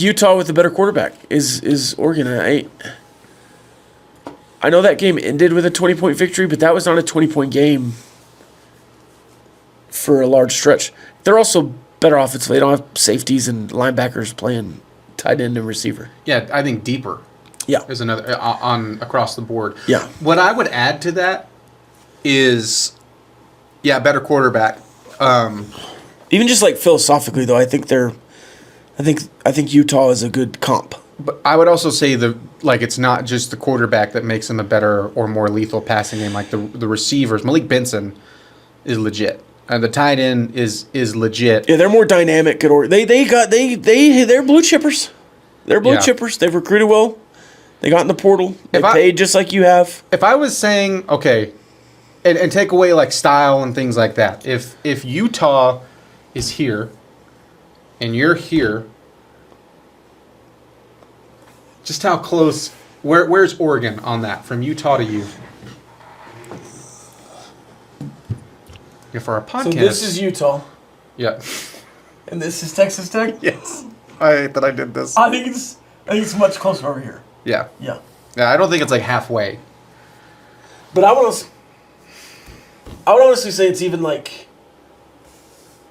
Utah with the better quarterback is Oregon. I know that game ended with a 20-point victory, but that was not a 20-point game for a large stretch. They're also better offensively. They don't have safeties and linebackers playing tight end and receiver. Yeah, I think deeper Yeah. is another on across the board. Yeah. What I would add to that is, better quarterback. Even just like philosophically though, I think Utah is a good comp. But I would also say it's not just the quarterback that makes him a better or more lethal passing game. Like the receivers, Malik Benson is legit. The tight end is legit. Yeah, they're more dynamic at Oregon. They're blue chippers. They're blue Yeah. chippers. They've recruited well. They got in the portal. They If I- paid just like you have. If I was saying, okay, and take away like style and things like that, if Utah is here and you're here, just how close, where's Oregon on that, from Utah to you? For our podcast. So this is Utah, Yeah. and this is Texas Tech. Yes. I hate that I did this. I think it's much closer over here. Yeah. Yeah, Yeah, I don't think it's like halfway. but I would honestly say it's even like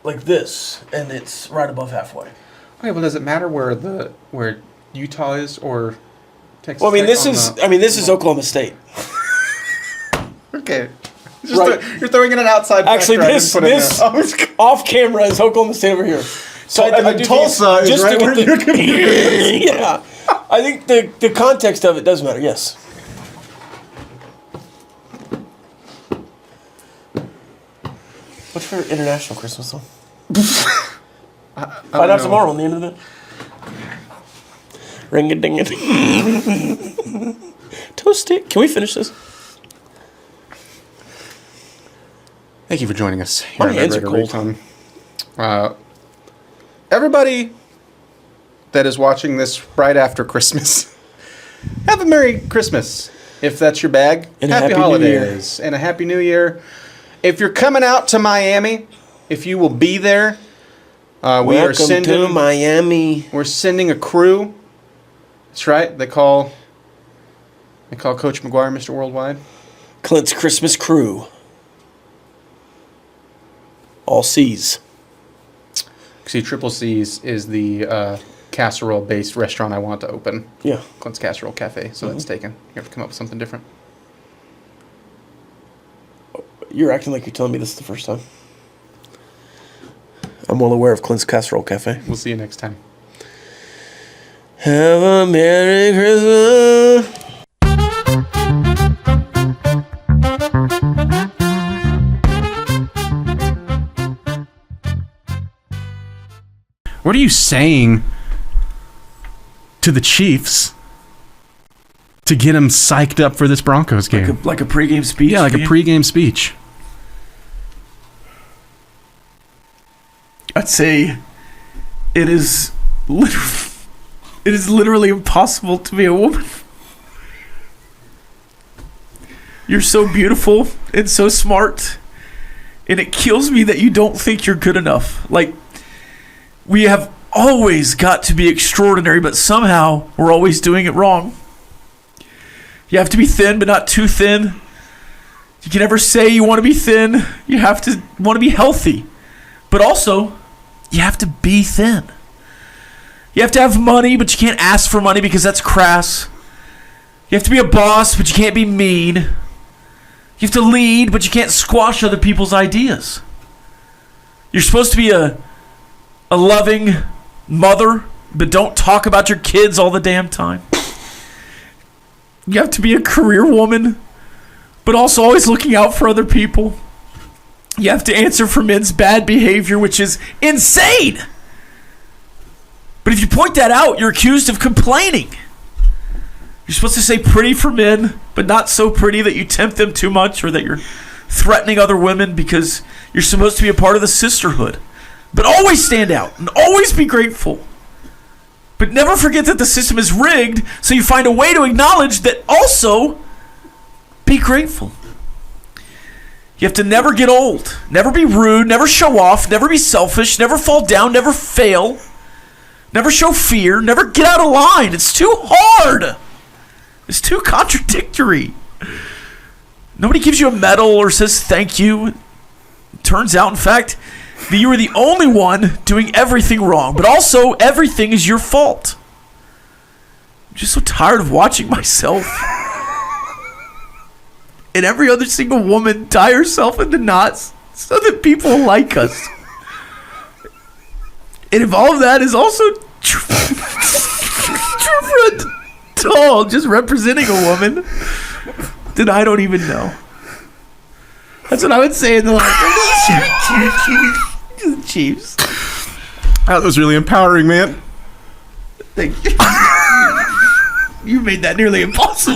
this, and it's right above halfway. Okay, well, does it matter where Utah is or Texas? Well, I mean, Tech this is Oklahoma State. Okay. Right. You're throwing in an outside factor Actually, I didn't put in this there. off camera is Oklahoma State over here. So And then do think Tulsa is just to right get where the- your computer is. Yeah, I think the context of it does matter. Yes. What's your international Christmas song? Find out tomorrow on the end of the. Ring a ding a ding. Toast it. Can we finish this? Thank you for joining us. Here My on hands are Red cold. Recon. Everybody that is watching this right after Christmas, have a Merry Christmas if that's your bag. And a Happy New Holidays and a Happy New Year. If you're coming out to Miami, if you will be there, we are Welcome to sending Miami. we're sending a crew. That's right. They call Coach McGuire Mr. Worldwide. Clint's Christmas crew. All C's. See, Triple C's is the casserole-based restaurant I want to open. Yeah. Clint's Casserole Cafe. So that's taken. You have to come up with something different. You're acting like you're telling me this is the first time. I'm well aware of Clint's Casserole Cafe. We'll see you next time. Have a Merry Christmas. What are you saying to the Chiefs to get them psyched up for this Broncos game? Like a pregame speech? Yeah, like a pregame speech. I'd say it is literally impossible to be a woman. You're so beautiful and so smart, and it kills me that you don't think you're good enough. Like, we have always got to be extraordinary, but somehow we're always doing it wrong. You have to be thin, but not too thin. You can never say you want to be thin. You have to want to be healthy. But also, you have to be thin. You have to have money, but you can't ask for money because that's crass. You have to be a boss, but you can't be mean. You have to lead, but you can't squash other people's ideas. You're supposed to be a loving mother, but don't talk about your kids all the damn time. You have to be a career woman, but also always looking out for other people. You have to answer for men's bad behavior, which is insane. But if you point that out, you're accused of complaining. You're supposed to say pretty for men, but not so pretty that you tempt them too much or that you're threatening other women, because you're supposed to be a part of the sisterhood. But always stand out and always be grateful. But never forget that the system is rigged, so you find a way to acknowledge that also be grateful. You have to never get old, never be rude, never show off, never be selfish, never fall down, never fail, never show fear, never get out of line. It's too hard. It's too contradictory. Nobody gives you a medal or says thank you. It turns out, in fact, that you were the only one doing everything wrong, but also everything is your fault. I'm just so tired of watching myself and every other single woman tie herself into knots so that people like us. And if all of that is also true for a doll just representing a woman, then I don't even know. That's what I would say in the Chiefs. That was really empowering, man. Thank you. You made that nearly impossible.